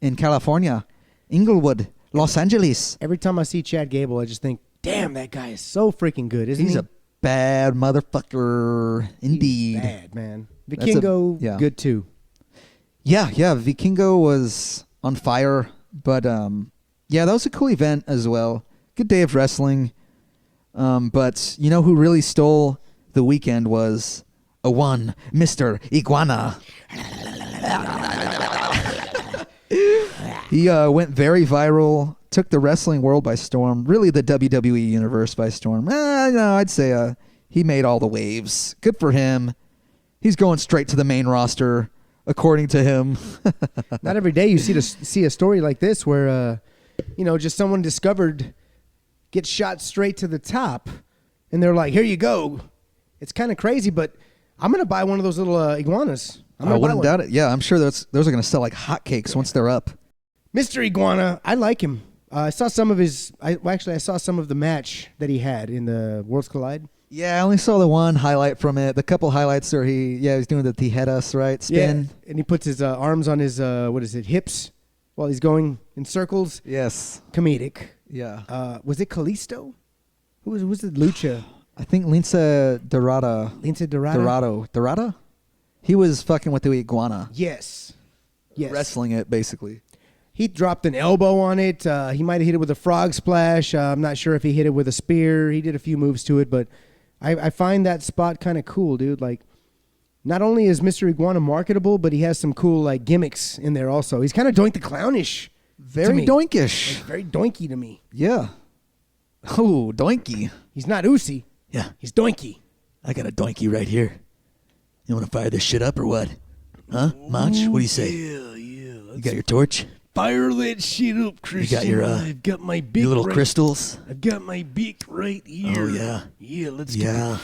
in California, Inglewood, Los Angeles. Every time I see Chad Gable, I just think, damn, that guy is so freaking good, isn't He's he? a bad motherfucker, indeed. He's bad, man. Vikingo, yeah. good too. Yeah, Vikingo was on fire, but yeah, that was a cool event as well. Good day of wrestling. But you know who really stole the weekend was one Mr. Iguana. He went very viral, took the wrestling world by storm, really the WWE universe by storm. No, I'd say he made all the waves. Good for him. He's going straight to the main roster, according to him. Not every day you see a story like this where, just someone discovered gets shot straight to the top, and they're like, here you go. It's kind of crazy, but I'm going to buy one of those little iguanas. I wouldn't doubt it. Yeah, I'm sure those are going to sell like hotcakes once they're up. Mr. Iguana, I like him. I saw some of I saw some of the match that he had in the Worlds Collide. Yeah, I only saw the one highlight from it. The couple highlights where he's doing the tijeras, right? Spin. Yeah, and he puts his arms on his, hips while he's going in circles. Yes. Comedic. Yeah. Was it Kalisto? Who was it? Lucha? I think Lince Dorado. Lince Dorado? Dorado? He was fucking with the iguana. Yes. Wrestling it, basically. He dropped an elbow on it. He might have hit it with a frog splash. I'm not sure if he hit it with a spear. He did a few moves to it, but I find that spot kind of cool, dude. Like, not only is Mr. Iguana marketable, but he has some cool like gimmicks in there also. He's kind of Doink the Clownish. Very doinkish. Like, very doinky to me. Yeah. Oh, doinky. He's not Uzi. Yeah, He's doinky. I got a donkey right here. You want to fire this shit up or what? Huh, Mach? What do you say? Yeah. You got your torch? Fire that shit up, Christian. You got your, I've got my beak Your little right, crystals? I've got my beak right here. Oh, yeah. Yeah, let's Yeah.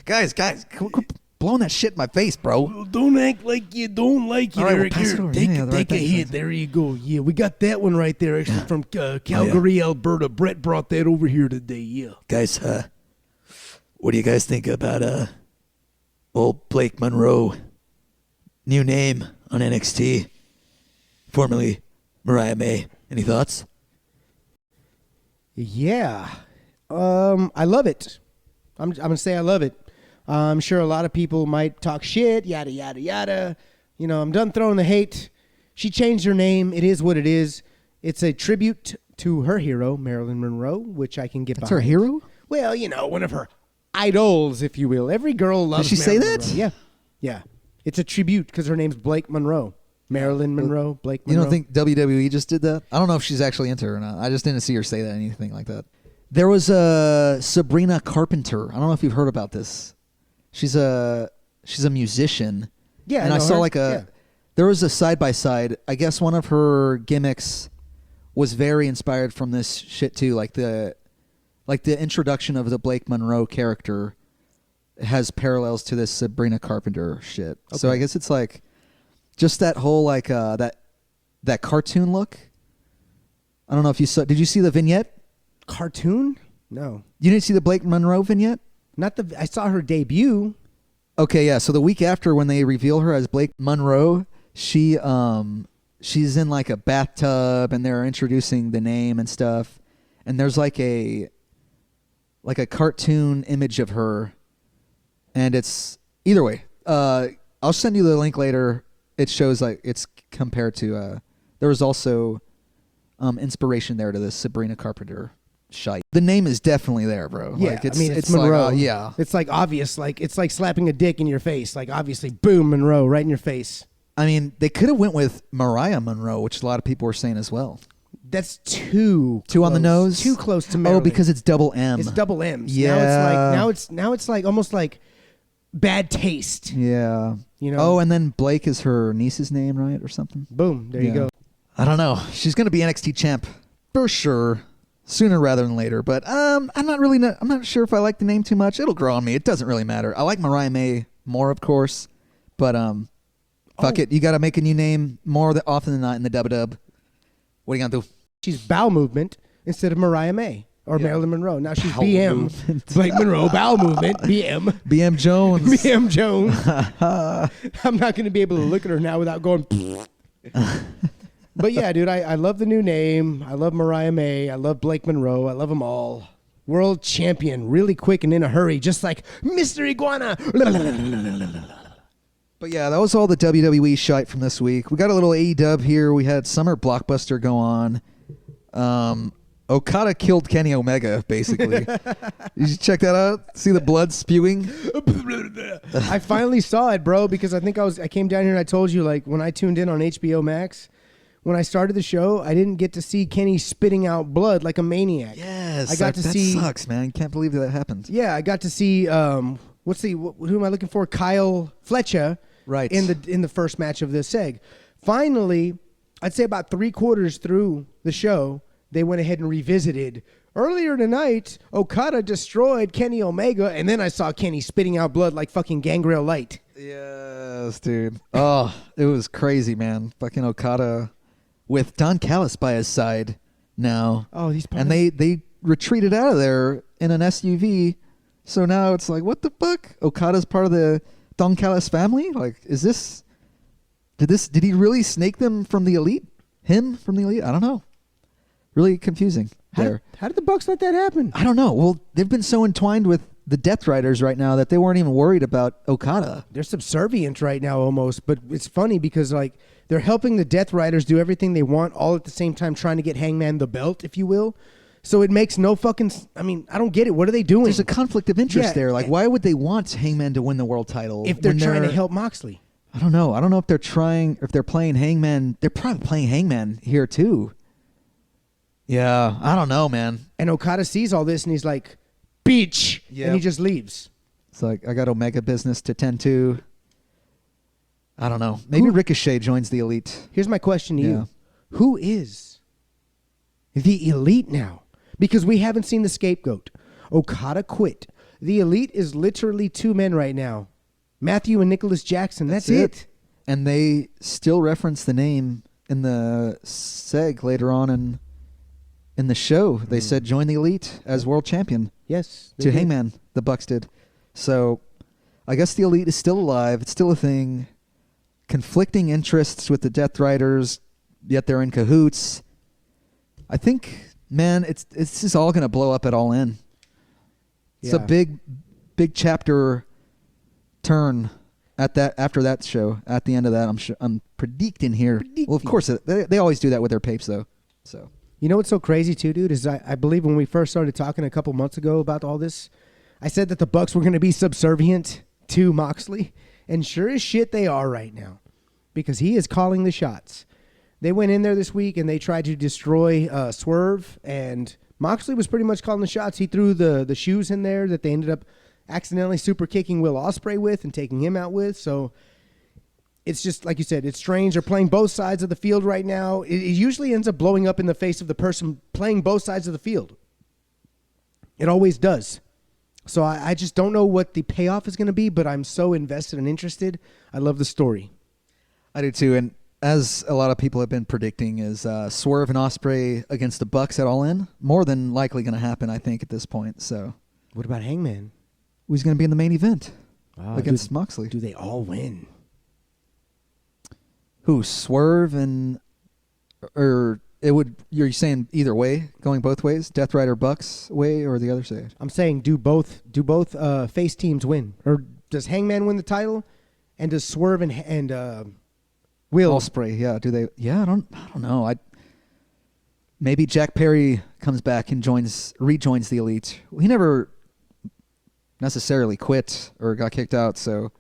Guys, quit blowing that shit in my face, bro. Well, don't act like you don't like it, All right, we'll Eric. pass it Here, over. take, Yeah, the right take a thing. hit. There you go. Yeah, we got that one right there. Actually, from Calgary, Alberta. Brett brought that over here today. Yeah. Guys, what do you guys think about old Blake Monroe? New name on NXT. Formerly Mariah May. Any thoughts? Yeah. I love it. I'm going to say I love it. I'm sure a lot of people might talk shit, yada, yada, yada. You know, I'm done throwing the hate. She changed her name. It is what it is. It's a tribute to her hero, Marilyn Monroe, which I can get That's behind. her hero? Well, you know, one of her idols, if you will. Every girl loves Did she say Marilyn that? Monroe. Yeah. Yeah. It's a tribute because her name's Blake Monroe. Marilyn Monroe, Blake You Monroe. don't think WWE just did that? I don't know if she's actually into it or not. I just didn't see her say that anything like that. There was Sabrina Carpenter. I don't know if you've heard about this. She's a musician. Yeah, and I I know saw her. there was a side by side. I guess one of her gimmicks was very inspired from this shit too. Like the introduction of the Blake Monroe character has parallels to this Sabrina Carpenter shit. Okay. So I guess it's like just that whole like that cartoon look. I don't know if you saw. Did you see the vignette? Cartoon? No. You didn't see the Blake Monroe vignette? I saw her debut. Okay, yeah. So the week after, when they reveal her as Blake Monroe, she's in like a bathtub, and they're introducing the name and stuff. And there's like a cartoon image of her, and it's either way. I'll send you the link later. It shows like it's compared to. There was also inspiration there to the Sabrina Carpenter shite. The name is definitely there, bro. Yeah, like, it's Monroe. Like, yeah, it's like obvious. Like it's like slapping a dick in your face. Like obviously, boom, Monroe, right in your face. I mean, they could have went with Mariah Monroe, which a lot of people were saying as well. That's too on the nose. Too close to Marilyn. Oh, because it's double M. It's double M's. Yeah. Now it's like almost like bad taste. Yeah. You know. Oh, and then Blake is her niece's name, right, or something. Boom. There you go. I don't know. She's gonna be NXT champ for sure, sooner rather than later. But I'm not sure if I like the name too much. It'll grow on me. It doesn't really matter. I like Mariah May more, of course, but fuck it. You got to make a new name more often than not in the dub. What are you gonna do? She's bowel movement instead of Mariah May or Marilyn Monroe. Now she's Bowel BM. movement. Blake Monroe, bowel movement, BM. BM Jones. BM Jones. I'm not going to be able to look at her now without going. But yeah, dude, I love the new name. I love Mariah May. I love Blake Monroe. I love them all. World champion, really quick and in a hurry, just like Mr. Iguana. But yeah, that was all the WWE shite from this week. We got a little AEW here. We had Summer Blockbuster go on. Okada killed Kenny Omega, basically. You should check that out. See the blood spewing? I finally saw it, bro, because I think I came down here and I told you, like, when I tuned in on HBO Max, when I started the show, I didn't get to see Kenny spitting out blood like a maniac. Yes. I got to see. That sucks, man. Can't believe that happened. Yeah, I got to see. Who am I looking for? Kyle Fletcher. Right. In the first match of this seg. Finally, I'd say about 3/4 through the show, they went ahead and revisited. Earlier tonight, Okada destroyed Kenny Omega, and then I saw Kenny spitting out blood like fucking Gangrel Light. Yes, dude. Oh, it was crazy, man. Fucking Okada with Don Callis by his side now. Oh, he's part and they retreated out of there in an SUV. So now it's like, what the fuck? Okada's part of the Don Callis family? Like, did he really snake them from the Elite? Him from the Elite? I don't know. Really confusing there. How did the Bucks let that happen? I don't know. Well, they've been so entwined with the Death Riders right now that they weren't even worried about Okada. They're subservient right now almost, but it's funny because like they're helping the Death Riders do everything they want all at the same time trying to get Hangman the belt, if you will. So it makes no fucking... I mean, I don't get it. What are they doing? There's a conflict of interest Yeah, there. Like, why would they want Hangman to win the world title if they're when trying to help Moxley. I don't know. I don't know if they're trying, if they're playing Hangman. They're probably playing Hangman here too. Yeah, I don't know, man. And Okada sees all this and he's like, bitch. Yeah. And he just leaves. It's like, I got Omega business to tend to. I don't know. Maybe Ricochet joins the Elite. Here's my question to Yeah. you. Who is the Elite now? Because we haven't seen the scapegoat. Okada quit. The Elite is literally two men right now. Matthew and Nicholas Jackson. That's it. And they still reference the name in the seg later on in the show. They said join the Elite as world champion. Yes. they To did. Hangman, the Bucks did. So I guess the Elite is still alive. It's still a thing. Conflicting interests with the Death Riders, yet they're in cahoots. I think, man, it's just all going to blow up at All In. It's a Yeah. big chapter turn at that after that show. At the end of that, I'm predicting here. Well, of course, they always do that with their papes, though. So You know what's so crazy too, dude, is I believe when we first started talking a couple months ago about all this, I said that the Bucks were going to be subservient to Moxley, and sure as shit they are right now, because he is calling the shots. They went in there this week and they tried to destroy Swerve, and Moxley was pretty much calling the shots. He threw the shoes in there that they ended up accidentally super kicking Will Ospreay with and taking him out with. So it's just, like you said, it's strange. They're playing both sides of the field right now. It usually ends up blowing up in the face of the person playing both sides of the field. It always does. So I just don't know what the payoff is going to be, but I'm so invested and interested. I love the story. I do too. And as a lot of people have been predicting, is Swerve and Ospreay against the Bucks at All In more than likely going to happen, I think, at this point. So What about Hangman? who's going to be in the main event against do, Moxley? Do they all win? Who, Swerve and or it would? You're saying either way, going both ways, Death Rider Bucks way or the other side? I'm saying do both face teams win, or does Hangman win the title, and does Swerve and Will Ospreay, yeah. Do they? Yeah, I don't know. Maybe Jack Perry comes back and rejoins the Elite. He never necessarily quit or got kicked out, so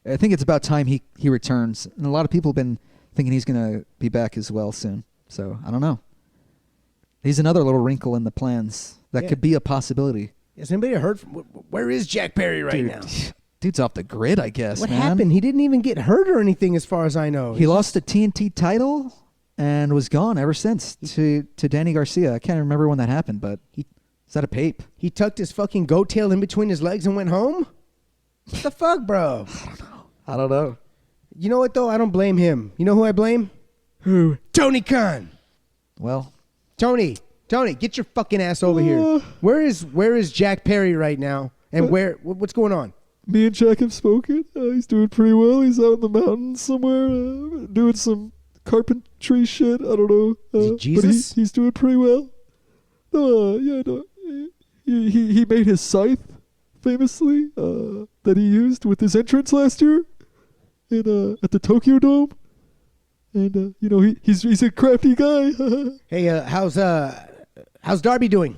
I think it's about time he returns. And a lot of people have been thinking he's going to be back as well soon. So I don't know. He's another little wrinkle in the plans that could be a possibility. Has anybody heard from, where is Jack Perry right now? Dude's off the grid, I guess. What man. happened? He didn't even get hurt or anything, as far as I know. He lost the TNT title and was gone ever since to Danny Garcia. I can't remember when that happened, but is that a pape? He tucked his fucking goat tail in between his legs and went home? What the fuck, bro? I don't know. You know what, though? I don't blame him. You know who I blame? Who? Tony Khan. Well, Tony, get your fucking ass over here. Where is Jack Perry right now? And what's going on? Me and Jack have spoken. He's doing pretty well. He's out in the mountains somewhere doing some carpentry shit. I don't know. Is it Jesus? But he's doing pretty well. No, he made his scythe famously that he used with his entrance last year at the Tokyo Dome. And he's a crafty guy. Hey, how's Darby doing?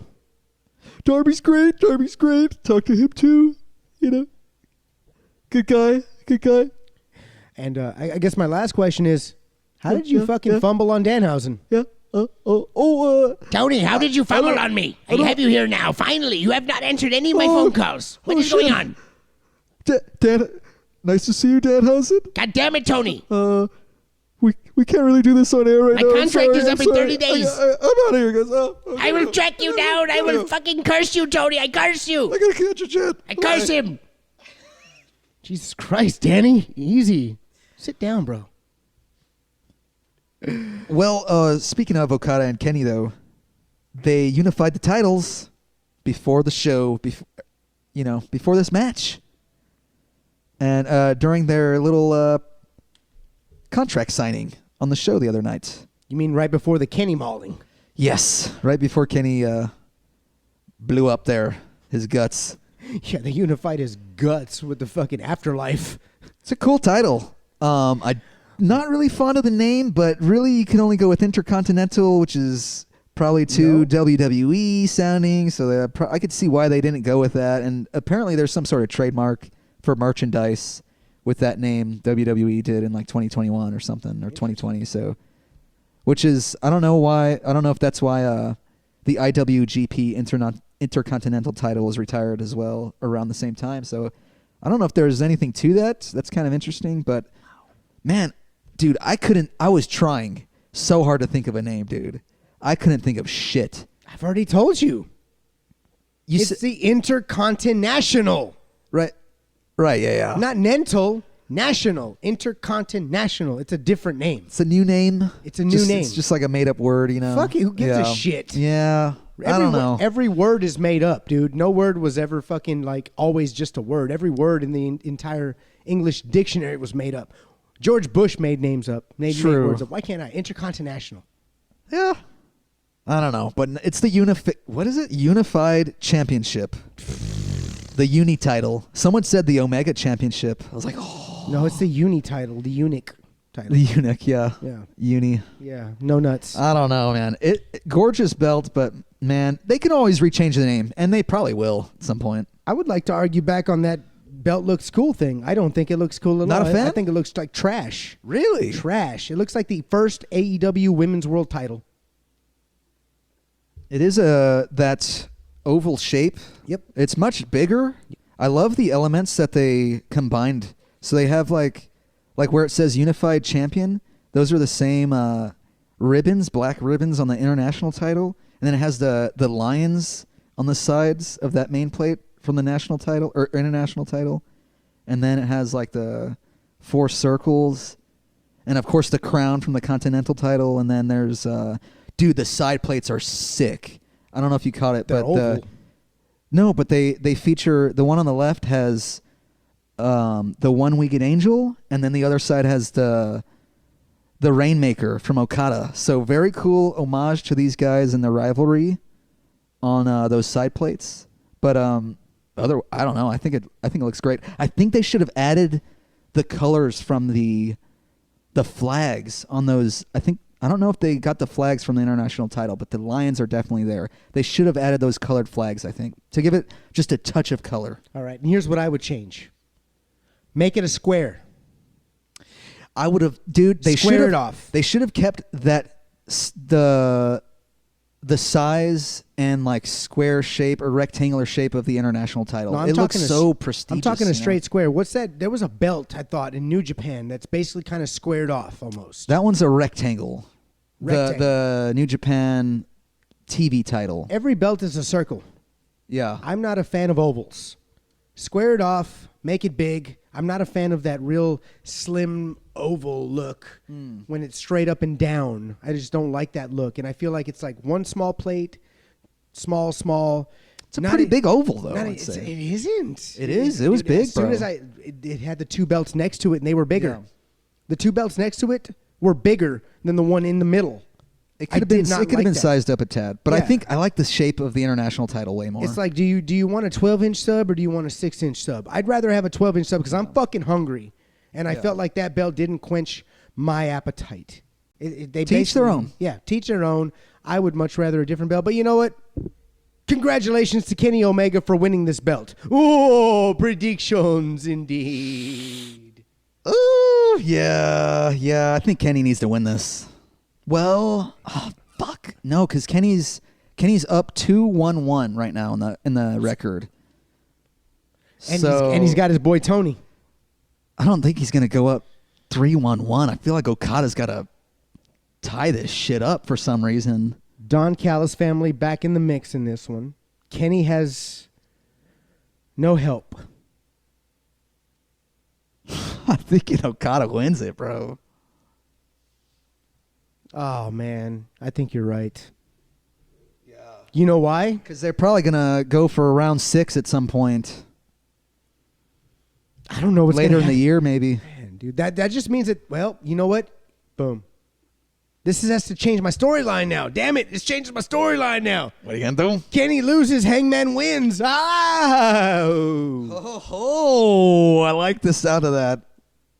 Darby's great. Talk to him too. Good guy. And I guess my last question is, how did you fucking fumble on Danhausen? Yeah. Tony, how did you fumble on me? I have you here now. Finally, you have not answered any of my phone calls. What is going on? Dan, nice to see you, Danhausen. God damn it, Tony. We can't really do this on air right My now. contract is up in 30 days. I'm out of here, guys. I will track you down. I will fucking curse you, Tony. I curse you. I gotta catch a jet. I curse him. Jesus Christ, Danny. Easy. Sit down, bro. Well, speaking of Okada and Kenny, though, they unified the titles before the show, before this match, and during their little contract signing on the show the other night. You mean right before the Kenny mauling? Yes, right before Kenny blew up his guts. Yeah, they unified his guts with the fucking afterlife. It's a cool title. I'm not really fond of the name, but really you can only go with Intercontinental, which is probably too WWE sounding. So I could see why they didn't go with that. And apparently there's some sort of trademark for merchandise with that name. WWE did in like 2021 or something, or 2020. So, which is, I don't know why. I don't know if that's why the IWGP Intercontinental title was retired as well around the same time. So I don't know if there's anything to that. That's kind of interesting. But man, dude, I was trying so hard to think of a name, dude. I couldn't think of shit. I've already told you. It's the Intercontinental. Right, yeah. Not Nental, National. Intercontinental. It's a different name. It's a new name. It's a new name. It's just like a made-up word, you know? Fuck it, who gives a shit? Yeah, I don't know. Every word is made up, dude. No word was ever fucking like always just a word. Every word in the entire English dictionary was made up. George Bush made names up. Made words up. Why can't I? Intercontinental. Yeah. I don't know, but it's the what is it? Unified Championship. The uni title. Someone said the Omega Championship. I was like, oh. No, it's the uni title. The Unique title. The Unique, yeah. Yeah. Uni. Yeah. No nuts. I don't know, man. Gorgeous belt, but man, they can always rechange the name, and they probably will at some point. I would like to argue back on that belt looks cool thing. I don't think it looks cool at all. Not a fan? I think it looks like trash. Really? Trash. It looks like the first AEW Women's World title. It is that oval shape. Yep. It's much bigger. I love the elements that they combined. So they have like where it says Unified Champion, those are the same ribbons, black ribbons on the international title. And then it has the lions on the sides of that main plate from the national title or international title. And then it has like the 4 circles. And of course the crown from the continental title. And then there's dude, the side plates are sick. I don't know if you caught it, They're oval. But they feature the one on the left has the one-winged angel, and then the other side has the Rainmaker from Okada. So very cool homage to these guys and the rivalry on those side plates. But I don't know. I think it looks great. I think they should have added the colors from the flags on those. I don't know if they got the flags from the international title, but the lions are definitely there. They should have added those colored flags, I think, to give it just a touch of color. All right, and here's what I would change. Make it a square. I would have, dude, they Square should it have off. They should have kept that the size and like square shape or rectangular shape of the international title. No, it looks so prestigious. I'm talking a straight square. What's that? There was a belt, I thought, in New Japan that's basically kind of squared off almost. That one's a rectangle. Rectangle. The New Japan TV title. Every belt is a circle. Yeah. I'm not a fan of ovals. Square it off, make it big. I'm not a fan of that real slim oval look when it's straight up and down. I just don't like that look. And I feel like it's like one small plate, small. It's a pretty big oval, though, I'd say. It isn't. It is. It was big, as soon bro. as it had the 2 belts next to it, and they were bigger. Yeah. The 2 belts next to it were bigger than the one in the middle. It could have been that. sized up a tad, but Yeah. I think I like the shape of the international title way more. It's like, do you want a 12-inch sub or do you want a 6-inch sub? I'd rather have a 12-inch sub because I'm fucking hungry, and I felt like that belt didn't quench my appetite. They teach their own. Yeah, teach their own. I would much rather a different belt, but you know what? Congratulations to Kenny Omega for winning this belt. Oh, predictions indeed. Oh yeah. I think Kenny needs to win this. Well, fuck no, because Kenny's up 2-1-1 right now in the record. And he's got his boy Tony. I don't think he's gonna go up 3-1-1. I feel like Okada's got to tie this shit up for some reason. Don Callis family back in the mix in this one. Kenny has no help. I'm thinking Okada wins it, bro. Oh, man. I think you're right. Yeah. You know why? Because they're probably going to go for round 6 at some point. I don't know what's later gonna in the year, maybe. Man, dude, that just means that, well, you know what? Boom. This has to change my storyline now. Damn it, it's changing my storyline now. What are you gonna do? Kenny loses, Hangman wins. Oh, I like the sound of that.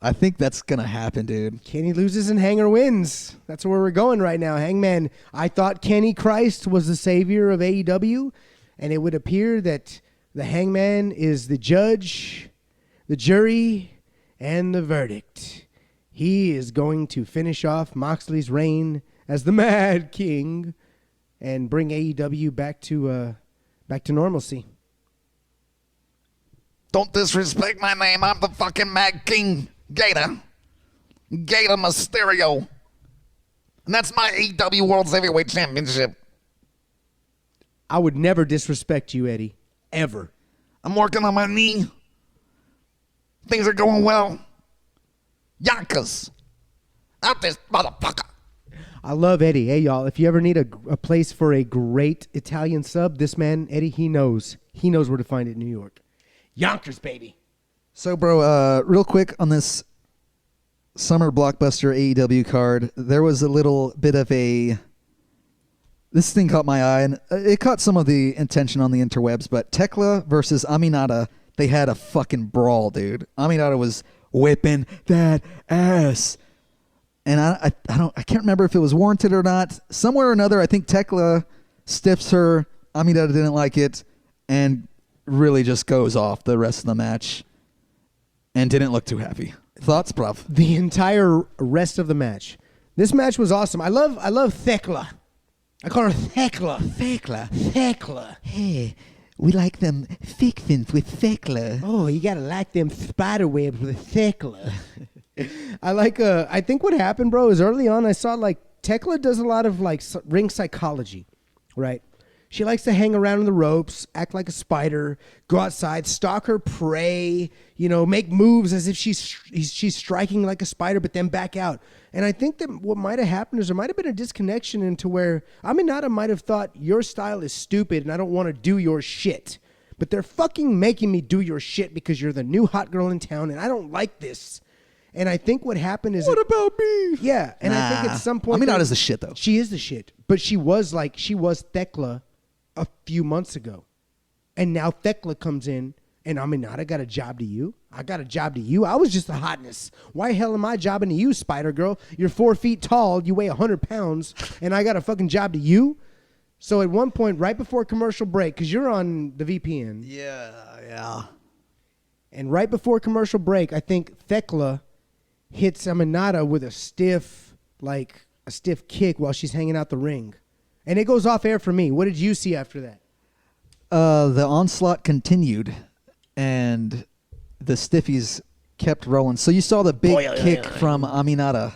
I think that's gonna happen, dude. Kenny loses and Hanger wins. That's where we're going right now. Hangman, I thought Kenny Christ was the savior of AEW, and it would appear that the Hangman is the judge, the jury, and the verdict. He is going to finish off Moxley's reign as the Mad King and bring AEW back to normalcy. Don't disrespect my name. I'm the fucking Mad King. Gator Mysterio. And that's my AEW World Heavyweight Championship. I would never disrespect you, Eddie. Ever. I'm working on my knee. Things are going well. Yonkers. Out this motherfucker. I love Eddie. Hey, y'all, if you ever need a place for a great Italian sub, this man, Eddie, he knows. He knows where to find it in New York. Yonkers, baby. So, bro, real quick on this Summer Blockbuster AEW card, there was a little bit of this thing caught my eye, and it caught some of the attention on the interwebs, but Tekla versus Aminata, they had a fucking brawl, dude. Aminata was whipping that ass. And I can't remember if it was warranted or not. Somewhere or another, I think Tekla stiffs her. Aminata didn't like it and really just goes off the rest of the match and didn't look too happy. Thoughts, bruv? The entire rest of the match. This match was awesome. I love Thekla. I call her Thekla. Thekla. Hey, we like them thick things with Thekla. Oh, you gotta like them spider webs with Thekla. I think what happened, bro, is early on I saw like Tekla does a lot of like ring psychology, right? She likes to hang around in the ropes, act like a spider, go outside, stalk her prey, make moves as if she's striking like a spider, but then back out. And I think that what might have happened is there might have been a disconnection into where Aminata might have thought your style is stupid and I don't want to do your shit. But they're fucking making me do your shit because you're the new hot girl in town and I don't like this. And I think what happened is... What about me? Yeah, and I think at some point... Aminata's the shit, though. She is the shit. But she was Thekla a few months ago. And now Thekla comes in and Aminata got a job to you. I got a job to you. I was just the hotness. Why hell am I jobbing to you, Spider Girl? You're 4 feet tall. You weigh 100 pounds. And I got a fucking job to you? So at one point, right before commercial break, because you're on the VPN. Yeah. And right before commercial break, I think Thekla hits Aminata with a stiff kick while she's hanging out the ring. And it goes off air for me. What did you see after that? The onslaught continued, and the stiffies kept rolling. So you saw the big kick from Aminata.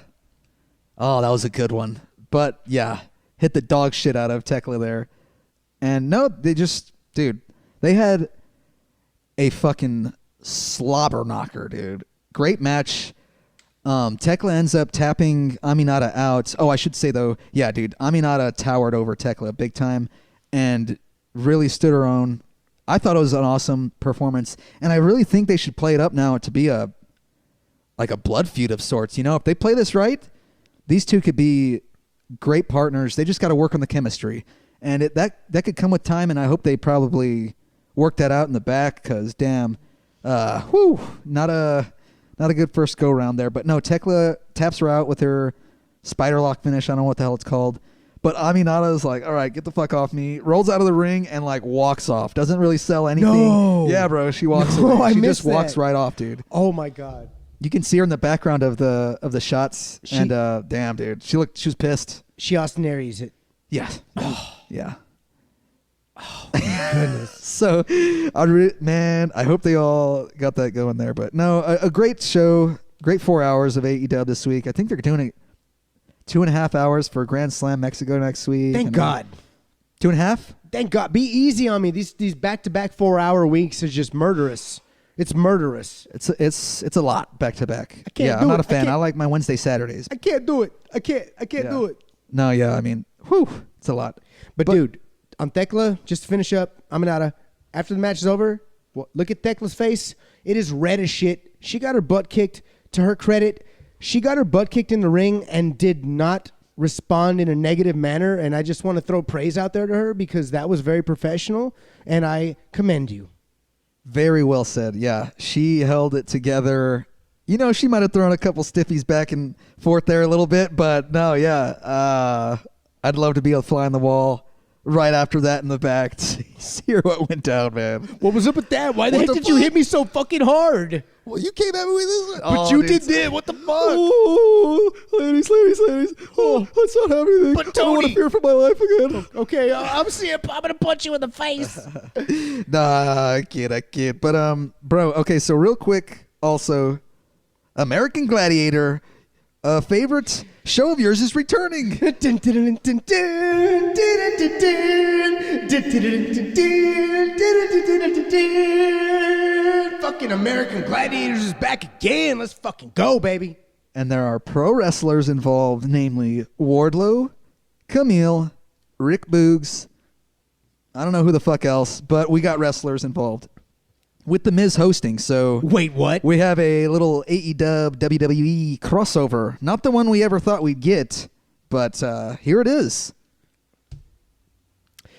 Oh, that was a good one. But, yeah, hit the dog shit out of Tekla there. And, no, they had a fucking slobber knocker, dude. Great match. Tekla ends up tapping Aminata out. Oh, I should say, though, yeah, dude, Aminata towered over Tekla big time and really stood her own. I thought it was an awesome performance, and I really think they should play it up now to be a blood feud of sorts. If they play this right, these two could be great partners. They just got to work on the chemistry, and that could come with time, and I hope they probably work that out in the back because, damn, not a good first go-round there. But no, Tekla taps her out with her spider lock finish. I don't know what the hell it's called. But Aminata is like, all right, get the fuck off me. Rolls out of the ring and, walks off. Doesn't really sell anything. No. Yeah, bro. She walks away. She just walks that. right off, dude. Oh, my God. You can see her in the background of the shots. And, damn, dude. She was pissed. She Austin Aries it. Yeah. Yeah. Oh, my goodness. So, I hope they all got that going there. But no, a great show, great 4 hours of AEW this week. I think they're doing it 2.5 hours for Grand Slam Mexico next week. Thank God. 2.5? Thank God. Be easy on me. These back-to-back 4-hour weeks is just murderous. It's murderous. It's a lot back-to-back. I'm not a fan. I like my Wednesday, Saturdays. I can't do it. I can't do it. No, yeah, I mean, it's a lot. But dude, on Thekla, just to finish up, Aminata, after the match is over, look at Thekla's face. It is red as shit. She got her butt kicked. To her credit, she got her butt kicked in the ring and did not respond in a negative manner, and I just want to throw praise out there to her because that was very professional, and I commend you. Very well said. Yeah, she held it together. You know, she might have thrown a couple stiffies back and forth there a little bit, but no, yeah. I'd love to be a fly on the wall right after that in the back to hear what went down, man. What was up with that? Why the heck did you hit me so fucking hard? Well, you came at me with this. But you did that. What the fuck? Oh, ladies. Oh, let's not have anything. But I don't want to Tony- fear for my life again. Okay, I'm gonna punch you in the face. Nah, I kid. But, bro, okay, so real quick, also, American Gladiator, favorite show of yours is returning. Fucking American Gladiators is back again. Let's fucking go, baby. And there are pro wrestlers involved, namely Wardlow, Camille, Rick Boogs. I don't know who the fuck else, but we got wrestlers involved. With The Miz hosting, so... Wait, what? We have a little AEW WWE crossover. Not the one we ever thought we'd get, but here it is.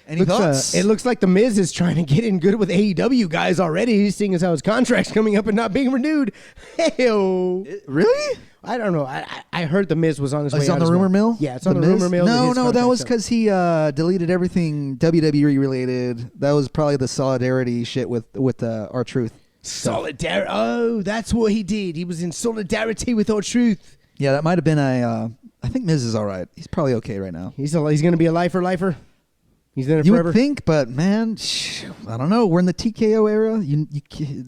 Any thoughts? It looks like The Miz is trying to get in good with AEW guys already, seeing as how his contract's coming up and not being renewed. Hey-o. Really? I don't know. I heard The Miz was on his way It's out on the as well. rumor mill? Yeah, it's on the rumor mill. No, his that contract's was up. because he deleted everything WWE related. That was probably the solidarity shit with R-Truth. Solidarity. Oh, that's what he did. He was in solidarity with R-Truth. Yeah, that might have been I think Miz is all right. He's probably okay right now. He's going to be a lifer. He's in it You forever. would think, but man, I don't know. We're in the TKO era.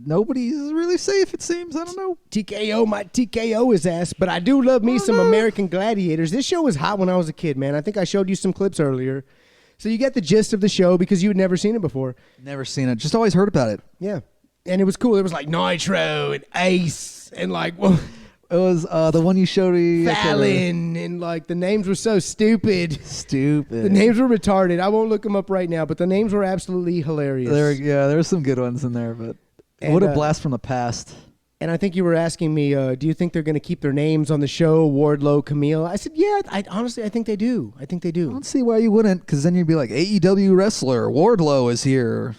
Nobody's really safe, it seems. I don't know. TKO might TKO his ass, but I do love me some American Gladiators. This show was hot when I was a kid, man. I think I showed you some clips earlier. So you get the gist of the show because you had never seen it before. Never seen it. Just always heard about it. Yeah. And it was cool. There was like Nitro and Ace and like, well, It was the one you showed me. Fallon, and like the names were so stupid. Stupid. The names were retarded. I won't look them up right now, but the names were absolutely hilarious. There were some good ones in there, but And, what a blast from the past. And I think you were asking me, do you think they're going to keep their names on the show, Wardlow, Camille? I said, yeah, honestly, I think they do. I think they I do. don't see why you wouldn't, because then you'd be like, AEW wrestler, Wardlow is here,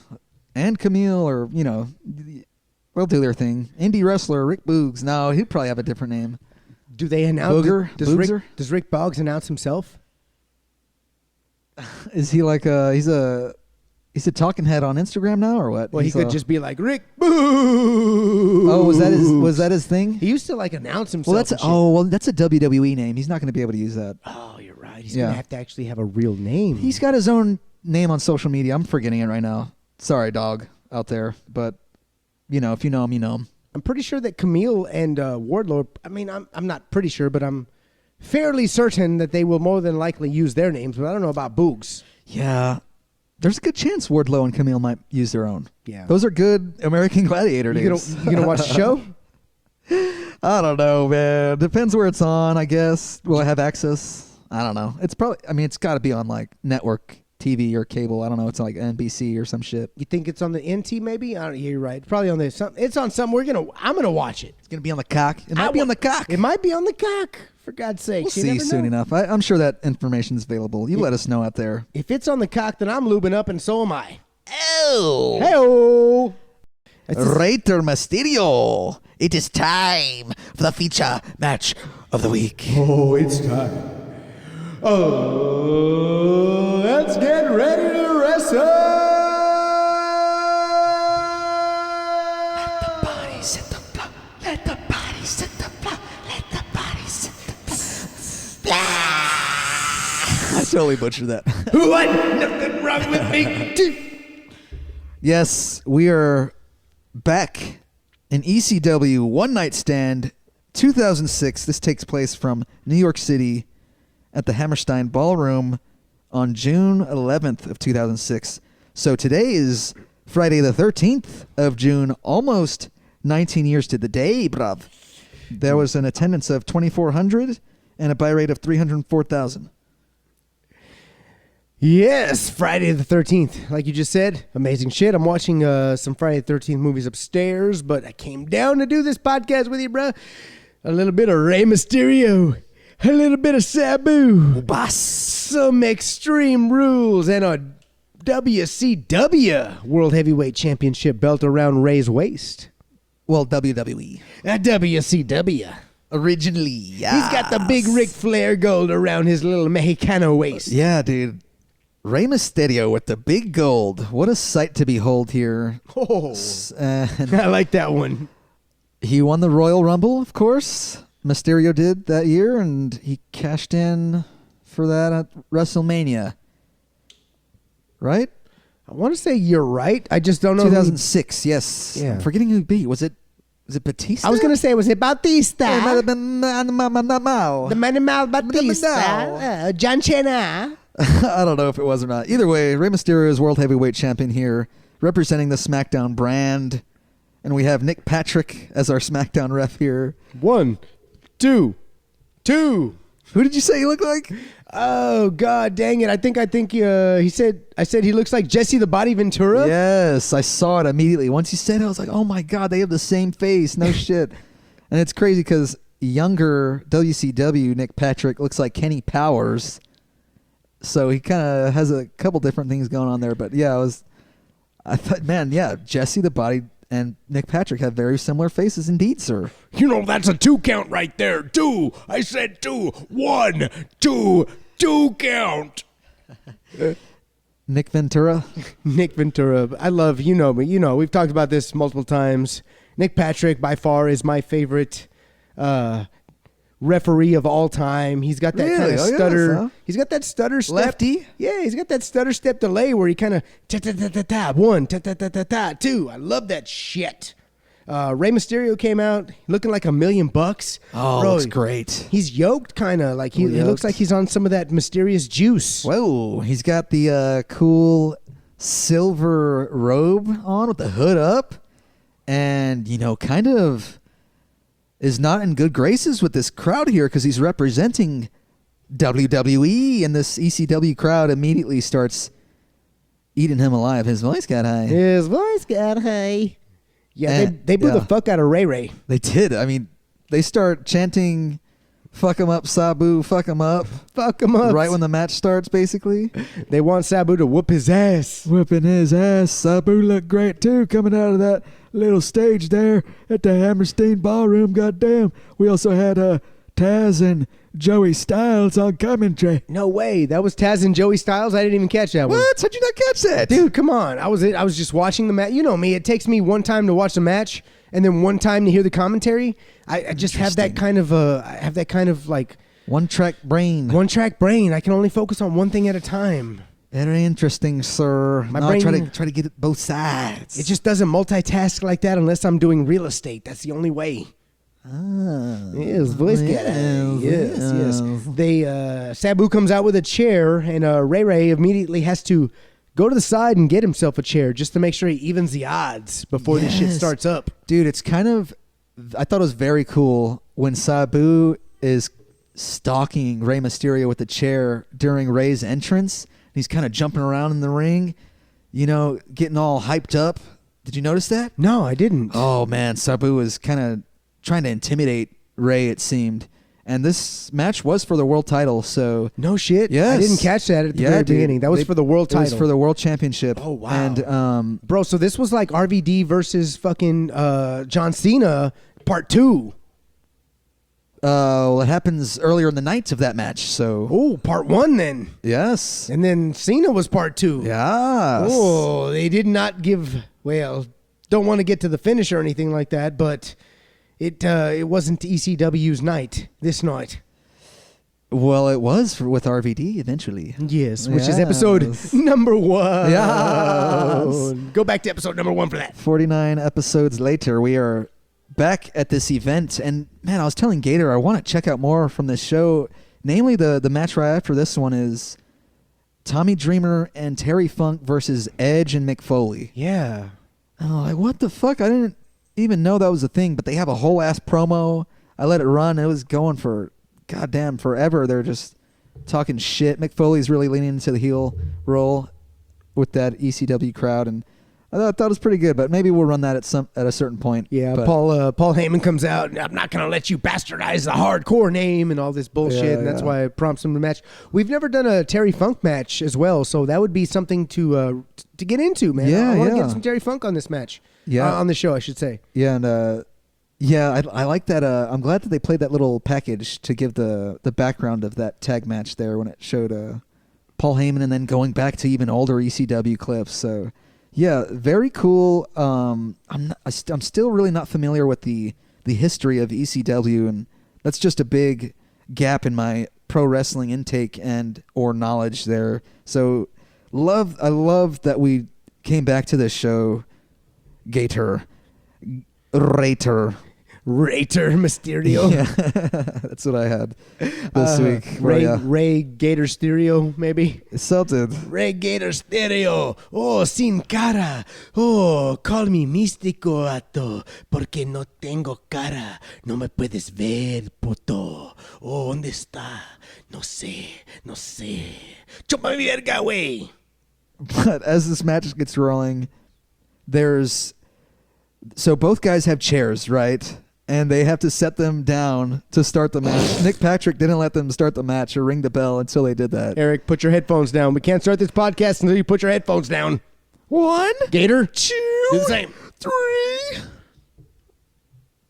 and Camille, or, they'll do their thing. Indie wrestler, Rick Boogs. No, he'd probably have a different name. Do they announce? Booger? Does Rick Boggs announce himself? Is he like he's a talking head on Instagram now, or what? Well, he could just be like, Rick Boo. Oh, was that his thing? He used to like announce himself. Well, that's a WWE name. He's not going to be able to use that. Oh, you're right. He's going to have to actually have a real name. He's got his own name on social media. I'm forgetting it right now. Sorry, dog, out there. But, if you know him, you know him. I'm pretty sure that Camille and Wardlow, I mean, I'm not pretty sure, but I'm fairly certain that they will more than likely use their names, but I don't know about Boogs. Yeah. There's a good chance Wardlow and Camille might use their own. Yeah. Those are good American Gladiator names. You gonna watch the show? I don't know, man. Depends where it's on, I guess. Will I have access? I don't know. It's got to be on like network TV or cable. I don't know. It's like NBC or some shit. You think it's on the NT maybe? I don't know. You're right. Probably on the it's on some. I'm gonna watch it. It's gonna be on the cock. It might be on the cock. It might be on the cock. For God's sake, We'll see soon enough. I'm sure that information is available. You let us know out there. If it's on the cock, then I'm lubing up, and so am I. Oh! Hey-o. Rey Mysterio. It is time for the feature match of the week. Oh, it's time. Oh, let's get ready to wrestle. Let the body set the block. Let the body set the block. Let the body set the block. I totally butchered that. What? Nothing wrong with me. Yes, we are back in ECW One Night Stand 2006. This takes place from New York City at the Hammerstein Ballroom on June 11th of 2006. So today is Friday the 13th of June, almost 19 years to the day, bruv. There was an attendance of 2,400 and a buy rate of 304,000. Yes, Friday the 13th. Like you just said, amazing shit. I'm watching some Friday the 13th movies upstairs, but I came down to do this podcast with you, bro. A little bit of Rey Mysterio. a little bit of Sabu, Boss. some Extreme Rules, and a WCW World Heavyweight Championship belt around Rey's waist. Well, WWE. At WCW. Originally, yeah. He's got the big Ric Flair gold around his little Mexicano waist. Yeah, dude. Rey Mysterio with the big gold. What a sight to behold here. Oh, And I like that one. he won the Royal Rumble, of course. Mysterio did that year, and he cashed in for that at WrestleMania. Right? I want to say you're right. I just don't know. 2006, yes. Yeah. I'm forgetting who he beat. Was it Batista? I was going to say, was it Batista? It might have been The Manny Mal Batista. John Cena. I don't know if it was or not. Either way, Rey Mysterio is World Heavyweight Champion here, representing the SmackDown brand. And we have Nick Patrick as our SmackDown ref here. 1, 2, 2. Who did you say he looked like? Oh, God dang it. I think I said he looks like Jesse the Body Ventura. Yes, I saw it immediately. Once you said it, I was like, oh my God, they have the same face. No shit. And it's crazy because younger WCW Nick Patrick looks like Kenny Powers. So he kind of has a couple different things going on there. But yeah, I thought, man, yeah, Jesse the Body and Nick Patrick have very similar faces indeed, sir. You know, that's a 2 count right there. 2. I said 2. 1, 2, 2 count. Nick Ventura. Nick Ventura. I love, you know me. We've talked about this multiple times. Nick Patrick, by far, is my favorite referee of all time. He's got that kind of stutter. Yes, huh? He's got that stutter step. Lefty? Yeah, he's got that stutter step delay where he kind of ta-ta-ta-ta-ta, 1, ta-ta-ta-ta-ta, 2. I love that shit. Rey Mysterio came out looking like $1 million. Oh, Bro, looks great. He's yoked kind of. Like he looks like he's on some of that mysterious juice. Whoa, he's got the cool silver robe on with the hood up. And, kind of is not in good graces with this crowd here because he's representing WWE, and this ECW crowd immediately starts eating him alive. His voice got high. His voice got high. Yeah, they blew the fuck out of Ray. They did. I mean, they start chanting, fuck him up, Sabu, fuck him up. Fuck him up. Right when the match starts, basically. They want Sabu to whoop his ass. Whipping his ass. Sabu looked great too, coming out of that little stage there at the Hammerstein Ballroom. Goddamn. We also had Taz and Joey Styles on commentary. No way. That was Taz and Joey Styles? I didn't even catch that one. What? How'd you not catch that? Dude, come on. I was just watching the match. You know me. It takes me one time to watch the match and then one time to hear the commentary. I just have that kind of like One-track brain. one-track brain. I can only focus on one thing at a time. Very interesting, sir. My No, brain- try to get it both sides. It just doesn't multitask like that unless I'm doing real estate. That's the only way. Yes, voice guy. Yes. They Sabu comes out with a chair, and Ray immediately has to go to the side and get himself a chair just to make sure he evens the odds before this shit starts up. Dude, it's kind of, I thought it was very cool when Sabu is stalking Rey Mysterio with the chair during Rey's entrance. He's kind of jumping around in the ring, getting all hyped up. Did you notice that? No, I didn't. Oh, man. Sabu was kind of trying to intimidate Rey, it seemed. And this match was for the world title, so... No shit? Yes. I didn't catch that at the very beginning. That was for the world title. It was for the world championship. Oh, wow. And, bro, so this was like RVD versus fucking John Cena part 2. Well, it happens earlier in the night of that match, so... Oh, part 1 then. Yes. And then Cena was part 2. Yes. Oh, they did not give... Well, don't want to get to the finish or anything like that, but it wasn't ECW's night this night. Well, it was with RVD eventually. Yes, which is episode number 1. Yes. Go back to episode number 1 for that. 49 episodes later, we are back at this event. And, man, I was telling Gator I want to check out more from this show. Namely, the match right after this one is Tommy Dreamer and Terry Funk versus Edge and Mick Foley. Yeah. And I'm like, what the fuck? I didn't even know that was a thing, but they have a whole ass promo. I let it run. It was going for goddamn forever. They're just talking shit. Mick Foley's really leaning into the heel role with that ECW crowd, and I thought it was pretty good, but maybe we'll run that at a certain point. Yeah, but, Paul Heyman comes out, and I'm not going to let you bastardize the hardcore name and all this bullshit, and that's why it prompts him to match. We've never done a Terry Funk match as well, so that would be something to get into, man. Yeah, I want to get some Terry Funk on this match. Yeah. On the show, I should say. Yeah, and I like that. I'm glad that they played that little package to give the background of that tag match there when it showed Paul Heyman and then going back to even older ECW clips. So, yeah, very cool. I'm still really not familiar with the history of ECW, and that's just a big gap in my pro wrestling intake and or knowledge there. So, I love that we came back to this show. Gator, Rayter Mysterio. Yeah, that's what I had this week. Rey Gator Stereo, maybe. Something. Rey Gator Stereo. Oh, sin cara. Oh, call me místico, vato, porque no tengo cara. No me puedes ver, puto. Oh, ¿dónde está? No sé. Chupa mi verga, güey. But as this match gets rolling, so both guys have chairs, right? And they have to set them down to start the match. Nick Patrick didn't let them start the match or ring the bell until they did that. Eric, put your headphones down. We can't start this podcast until you put your headphones down. 1, Gator, 2, do the same. 3.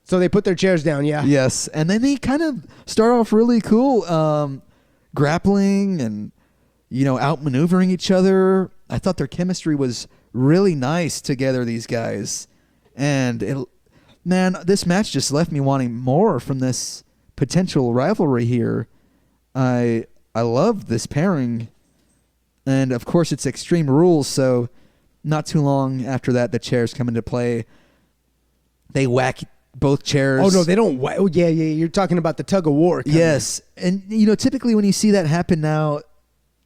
So they put their chairs down, yeah. Yes, and then they kind of start off really cool, grappling and outmaneuvering each other. I thought their chemistry was really nice together, these guys. And this match just left me wanting more from this potential rivalry here. I love this pairing. And of course it's Extreme Rules, so not too long after that the chairs come into play. They whack both chairs. Oh no, they don't whack. Oh yeah, you're talking about the tug of war. Yes. And typically when you see that happen now,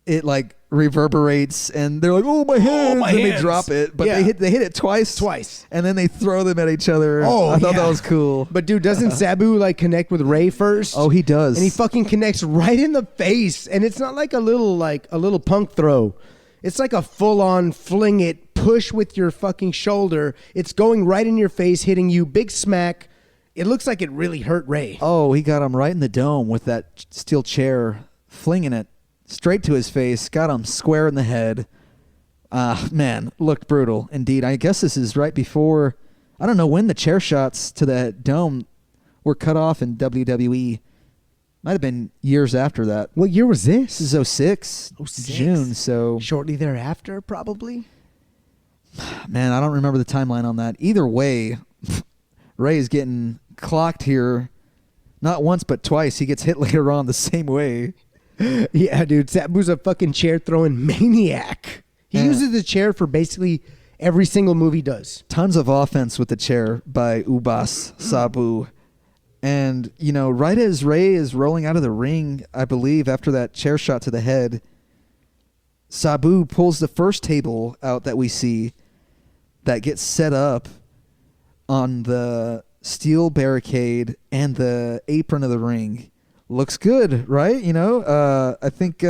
it like reverberates and they're like, oh, my hands, and they drop it, but they hit it twice, and then they throw them at each other. I thought that was cool. But dude, doesn't Sabu like connect with Rey first? Oh, he does, and he fucking connects right in the face, and it's not like a little punk throw. It's like a full on fling it, push with your fucking shoulder. It's going right in your face, hitting you, big smack. It looks like it really hurt Rey. Oh, he got him right in the dome with that steel chair, flinging it straight to his face, got him square in the head. Man, looked brutal indeed. I guess this is right before, I don't know when the chair shots to the dome were cut off in WWE. Might have been years after that. What year was this? This is 06, June, so... Shortly thereafter, probably? Man, I don't remember the timeline on that. Either way, Rey is getting clocked here. Not once, but twice. He gets hit later on the same way. Yeah, dude. Sabu's a fucking chair-throwing maniac. He uses the chair for basically every single move he does. Tons of offense with the chair by Ubas Sabu. And, right as Rey is rolling out of the ring, I believe, after that chair shot to the head, Sabu pulls the first table out that we see that gets set up on the steel barricade and the apron of the ring. Looks good, right? I think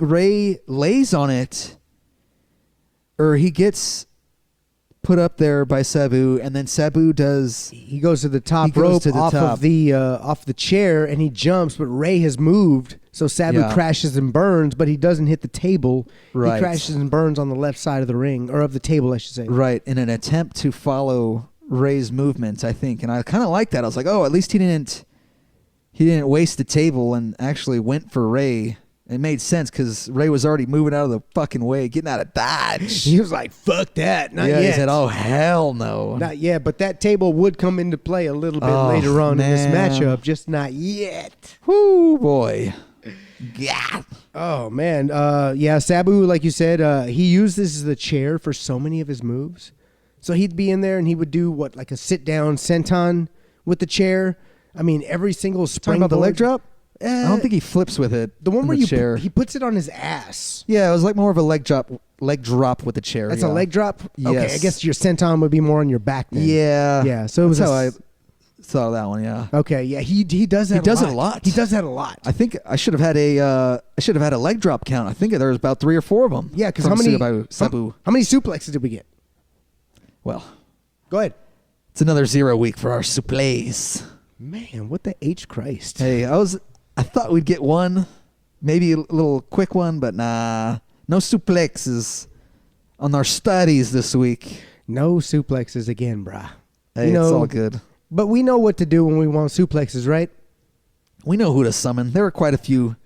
Rey lays on it, or he gets put up there by Sabu, and then Sabu does. He goes to the top rope off the chair, and he jumps, but Rey has moved, so Sabu crashes and burns, but he doesn't hit the table. Right. He crashes and burns on the left side of the ring, or of the table, I should say. Right, in an attempt to follow Rey's movements, I think, and I kind of like that. I was like, oh, at least he didn't waste the table and actually went for Rey. It made sense because Rey was already moving out of the fucking way, getting out of dodge. He was like, fuck that, not yet. He said, oh, hell no. Not yet, but that table would come into play a little bit later on in this matchup, just not yet. Whoo, boy. Yeah. Oh, man. Sabu, like you said, he used this as the chair for so many of his moves. So he'd be in there and he would do, like a sit-down senton with the chair. I mean, every single springboard. Talking about the leg drop? I don't think he flips with it. The one where he puts it on his ass. Yeah, it was like more of a leg drop with the chair. That's a leg drop? Yes. Okay, I guess your senton would be more on your back then. Yeah. Yeah, so it was how I thought of that one. Yeah. Okay, yeah, he does that. He does it a lot. He does that a lot. I think I should have had a leg drop count. I think there was about 3 or 4 of them. Yeah, because from how many Sabu. how many suplexes did we get? Well, Go ahead. it's another 0 week for our suplex. Man, what the H Christ? Hey, I thought we'd get one, maybe a little quick one, but nah, no suplexes on our studies this week. No suplexes again, brah. Hey, it's all good. But we know what to do when we want suplexes, right? We know who to summon. There are quite a few.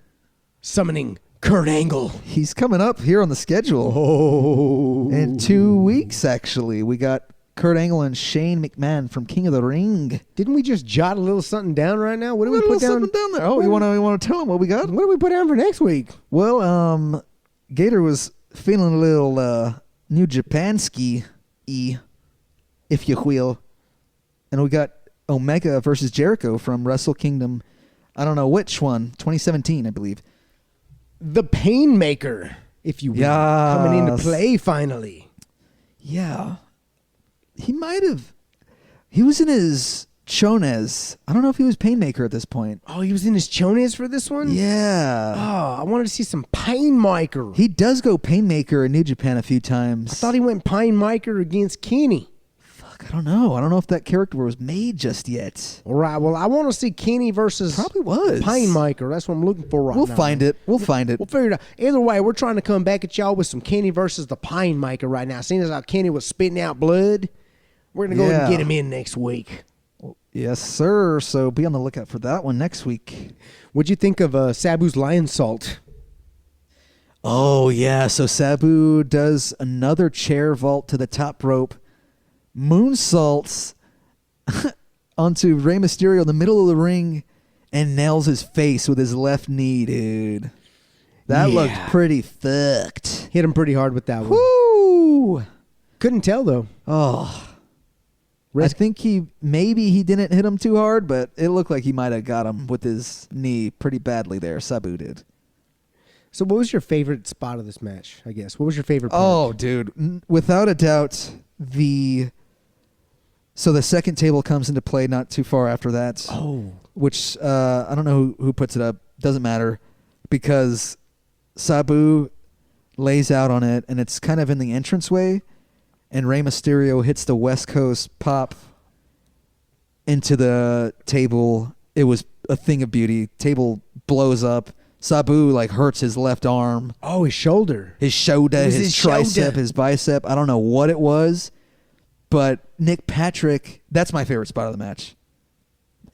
Summoning Kurt Angle. He's coming up here on the schedule. Oh. In 2 weeks, actually. We got Kurt Angle and Shane McMahon from King of the Ring. Didn't we just jot a little something down right now? What did we put down? Something down there. Oh, you want to tell them what we got? What did we put down for next week? Well, Gator was feeling a little New Japan-ski-y, if you will. And we got Omega versus Jericho from Wrestle Kingdom. I don't know which one. 2017, I believe. The Painmaker, if you will. Yes. Coming into play finally. Yeah. He might have. He was in his Chones. I don't know if he was Painmaker at this point. Oh, he was in his Chones for this one? Yeah. Oh, I wanted to see some Painmaker. He does go Painmaker in New Japan a few times. I thought he went Painmaker against Kenny. I don't know. I don't know if that character was made just yet. All right. Well, I want to see Kenny versus Probably was. Painmaker. That's what I'm looking for right now. We'll find it. We'll find it. We'll figure it out. Either way, we're trying to come back at y'all with some Kenny versus the Painmaker right now. Seeing as how Kenny was spitting out blood, we're going to go ahead and get him in next week. Yes, sir. So be on the lookout for that one next week. What'd you think of Sabu's Lion Salt? Oh, yeah. So Sabu does another chair vault to the top rope. Moonsaults onto Rey Mysterio in the middle of the ring and nails his face with his left knee, dude. That looked pretty fucked. Hit him pretty hard with that one. Woo! Couldn't tell, though. Oh. I think he didn't hit him too hard, but it looked like he might have got him with his knee pretty badly there. Sabu did. So what was your favorite spot of this match, I guess? What was your favorite part? Oh, dude. Without a doubt, So the second table comes into play not too far after that. Oh. Which, I don't know who puts it up. Doesn't matter. Because Sabu lays out on it, and it's kind of in the entranceway, and Rey Mysterio hits the West Coast pop into the table. It was a thing of beauty. Table blows up. Sabu, hurts his left arm. Oh, his shoulder. His shoulder, his tricep, shoulder. his bicep. I don't know what it was. But Nick Patrick, that's my favorite spot of the match.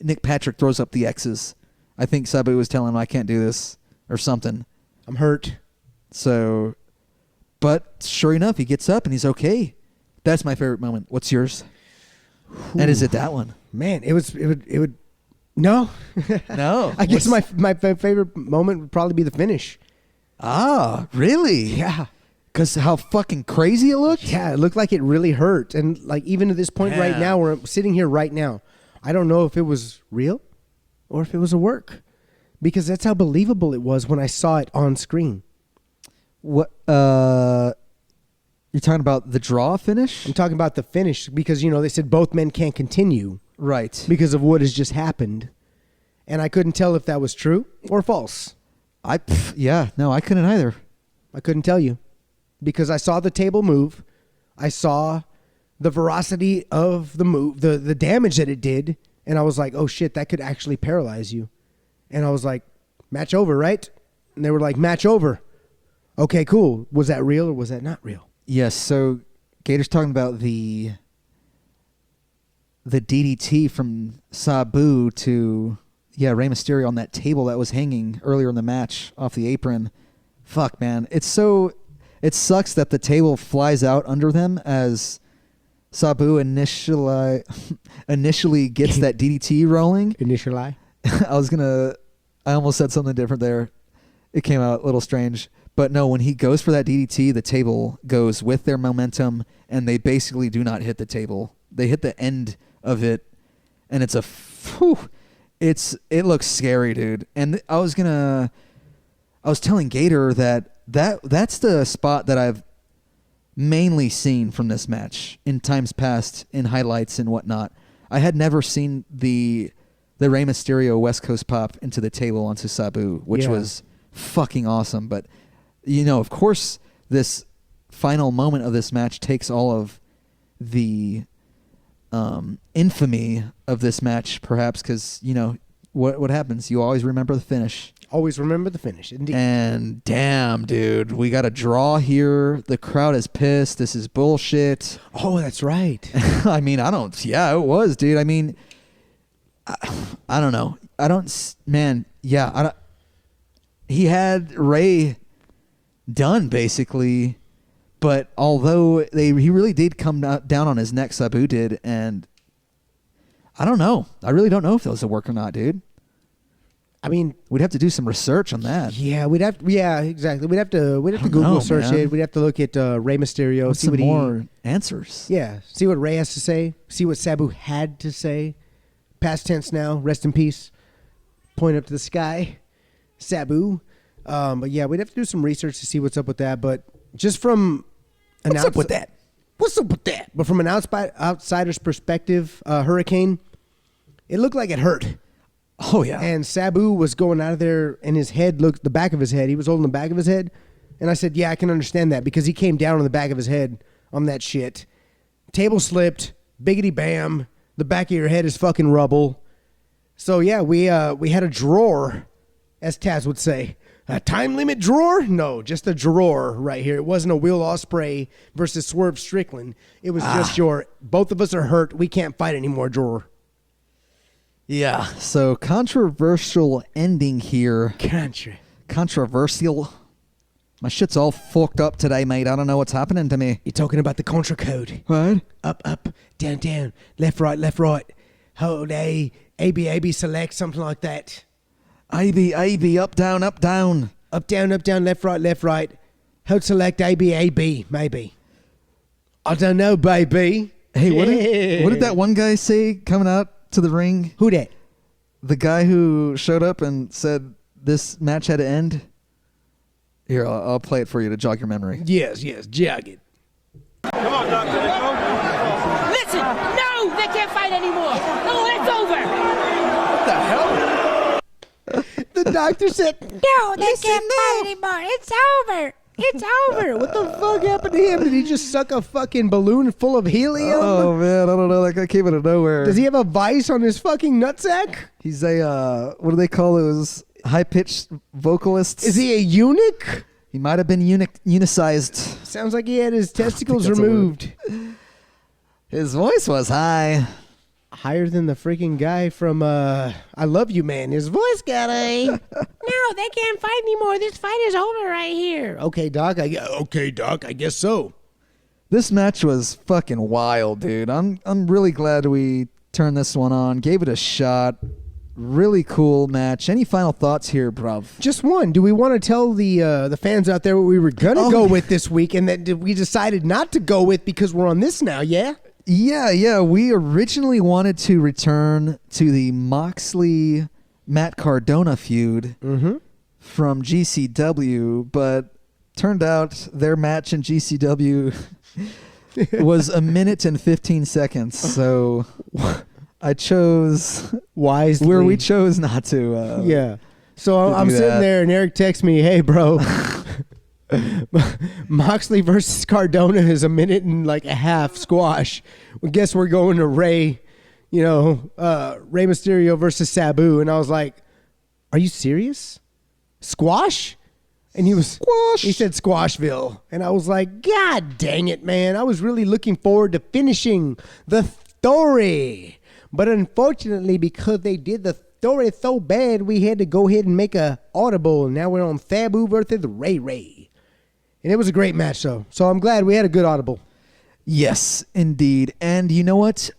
Nick Patrick throws up the X's. I think Sabu was telling him, I can't do this, or something. I'm hurt. So, but sure enough, he gets up and he's okay. That's my favorite moment. What's yours? And is it that one? Man, it would. No. No. I guess my favorite moment would probably be the finish. Ah, really? Yeah. Because how fucking crazy it looked? Yeah, it looked like it really hurt. And even to this point right now, where I'm sitting here right now, I don't know if it was real or if it was a work. Because that's how believable it was when I saw it on screen. What? You're talking about the draw finish? I'm talking about the finish because, they said both men can't continue. Right. Because of what has just happened. And I couldn't tell if that was true or false. I couldn't either. I couldn't tell you. Because I saw the table move. I saw the veracity of the move, the damage that it did. And I was like, oh shit, that could actually paralyze you. And I was like, match over, right? And they were like, match over. Okay, cool. Was that real or was that not real? Yes, so Gator's talking about the DDT from Sabu to Rey Mysterio on that table that was hanging earlier in the match off the apron. Fuck, man. It sucks that the table flies out under them as Sabu initially gets that DDT rolling. Initially. I almost said something different there. It came out a little strange. But no, when he goes for that DDT, the table goes with their momentum, and they basically do not hit the table. They hit the end of it, and it looks scary, dude. And I was telling Gator that's the spot that I've mainly seen from this match in times past in highlights and whatnot. I had never seen the Rey Mysterio West Coast pop into the table onto Sabu, which was fucking awesome. But, of course, this final moment of this match takes all of the infamy of this match, perhaps, because, what happens? You always remember the finish. Always remember the finish, indeed. And damn, dude, we got a draw here. The crowd is pissed. This is bullshit. Oh, that's right. I mean, it was, dude. I mean, I don't know. He had Ray done, basically, but although he really did come down on his neck, Sabu did, and I don't know. I really don't know if that was a work or not, dude. I mean, we'd have to do some research on that. Yeah, exactly. We'd have to Google search it. We'd have to look at Rey Mysterio, see some what more answers. Yeah, see what Rey has to say, see what Sabu had to say. Past tense now, rest in peace. Point up to the sky, Sabu. But yeah, we'd have to do some research to see what's up with that. But just from What's up with that? But from an outsider's perspective, Hurricane, it looked like it hurt. Oh, yeah. And Sabu was going out of there, and his head looked, the back of his head, he was holding the back of his head. And I said, yeah, I can understand that, because he came down on the back of his head on that shit. Table slipped, biggity bam, the back of your head is fucking rubble. So, yeah, we had a drawer, as Taz would say. A time limit drawer? No, just a drawer right here. It wasn't a Will Ospreay versus Swerve Strickland. It was just your, both of us are hurt, we can't fight anymore drawer. Yeah, so controversial ending here. Controversial. My shit's all fucked up today, mate. I don't know what's happening to me. You're talking about the Contra code. What? Up, down, down, left, right. Hold A, B, select, something like that. A, B, up, down. Up, down, left, right. Hold select A, B, maybe. I don't know, baby. Hey, what did that one guy say coming out to the ring? Who that? The guy who showed up and said this match had to end. Here, I'll play it for you to jog your memory. Yes, jog it. Come on, Doctor. Listen, no, they can't fight anymore. No, it's over. What the hell? The doctor said, no, they can't fight anymore. It's over. It's over. What the fuck happened to him? Did he just suck a fucking balloon full of helium? Oh, man, I don't know. That guy came out of nowhere. Does he have a vice on his fucking nutsack? He's a, what do they call those high-pitched vocalists? Is he a eunuch? He might have been unicized. Sounds like he had his testicles removed. His voice was high. Higher than the freaking guy from I Love You Man. His voice got a... No, they can't fight anymore. This fight is over right here. Okay, Doc, I guess so. This match was fucking wild, dude. I'm really glad we turned this one on. Gave it a shot. Really cool match. Any final thoughts here, bruv? Just one. Do we want to tell the fans out there what we were gonna go with this week, and that we decided not to go with because we're on this now? Yeah. Yeah. We originally wanted to return to the Moxley Matt Cardona feud from GCW, but turned out their match in GCW was 1 minute and 15 seconds. So I chose wisely where we chose not to. Yeah. So I'm sitting there, and Eric texts me, "Hey, bro." Moxley versus Cardona is 1 minute and like a half squash. Well, guess we're going to Rey Mysterio versus Sabu. And I was like, are you serious? Squash? And he said Squashville. And I was like, God dang it, man. I was really looking forward to finishing the story. But unfortunately, because they did the story so bad, we had to go ahead and make a audible. And now we're on Sabu versus Rey. And it was a great match, though. So I'm glad we had a good audible. Yes, indeed. And you know what?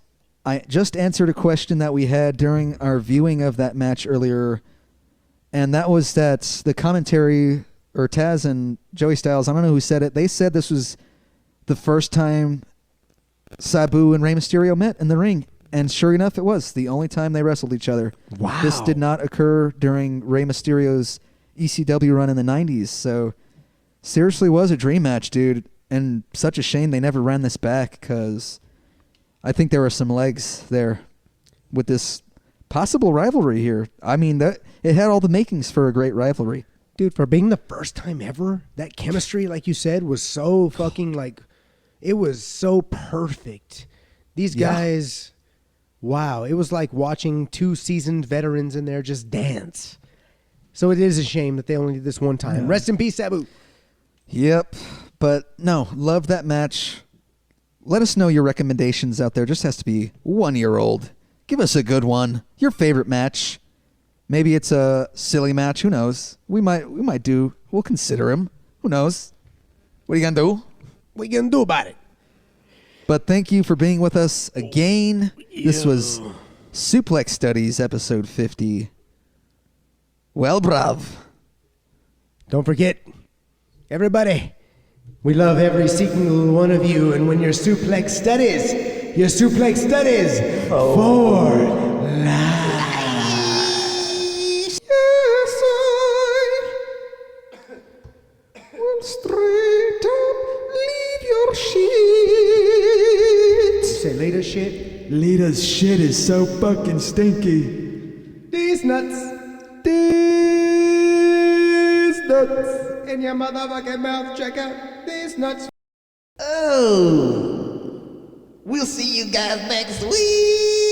I just answered a question that we had during our viewing of that match earlier. And that was that the commentary, or Taz and Joey Styles, I don't know who said it. They said this was the first time Sabu and Rey Mysterio met in the ring. And sure enough, it was the only time they wrestled each other. Wow. This did not occur during Rey Mysterio's ECW run in the 90s. So seriously was a dream match, dude. And such a shame they never ran this back, because I think there were some legs there. with this possible rivalry here. I mean, that it had all the makings for a great rivalry. Dude, for being the first time ever, that chemistry, like you said, was so fucking like, it was so perfect. These guys, wow, it was like watching two seasoned veterans in there just dance. So it is a shame that they only did this one time. Yeah. Rest in peace, Sabu. Yep. But no, love that match. Let us know your recommendations out there. Just has to be 1 year old. Give us a good one. Your favorite match. Maybe it's a silly match. Who knows? We'll consider him. Who knows? What are you going to do? What you gonna do about it? But thank you for being with us again. This was Suplex Studies, episode 50. Well, bruv. Don't forget, everybody, we love every single one of you. And when your suplex studies for life. Yes, I will straight up leave your shit. Say later shit. Lita's shit is so fucking stinky. These nuts. In your motherfucking mouth, check out these nuts. Oh, we'll see you guys next week.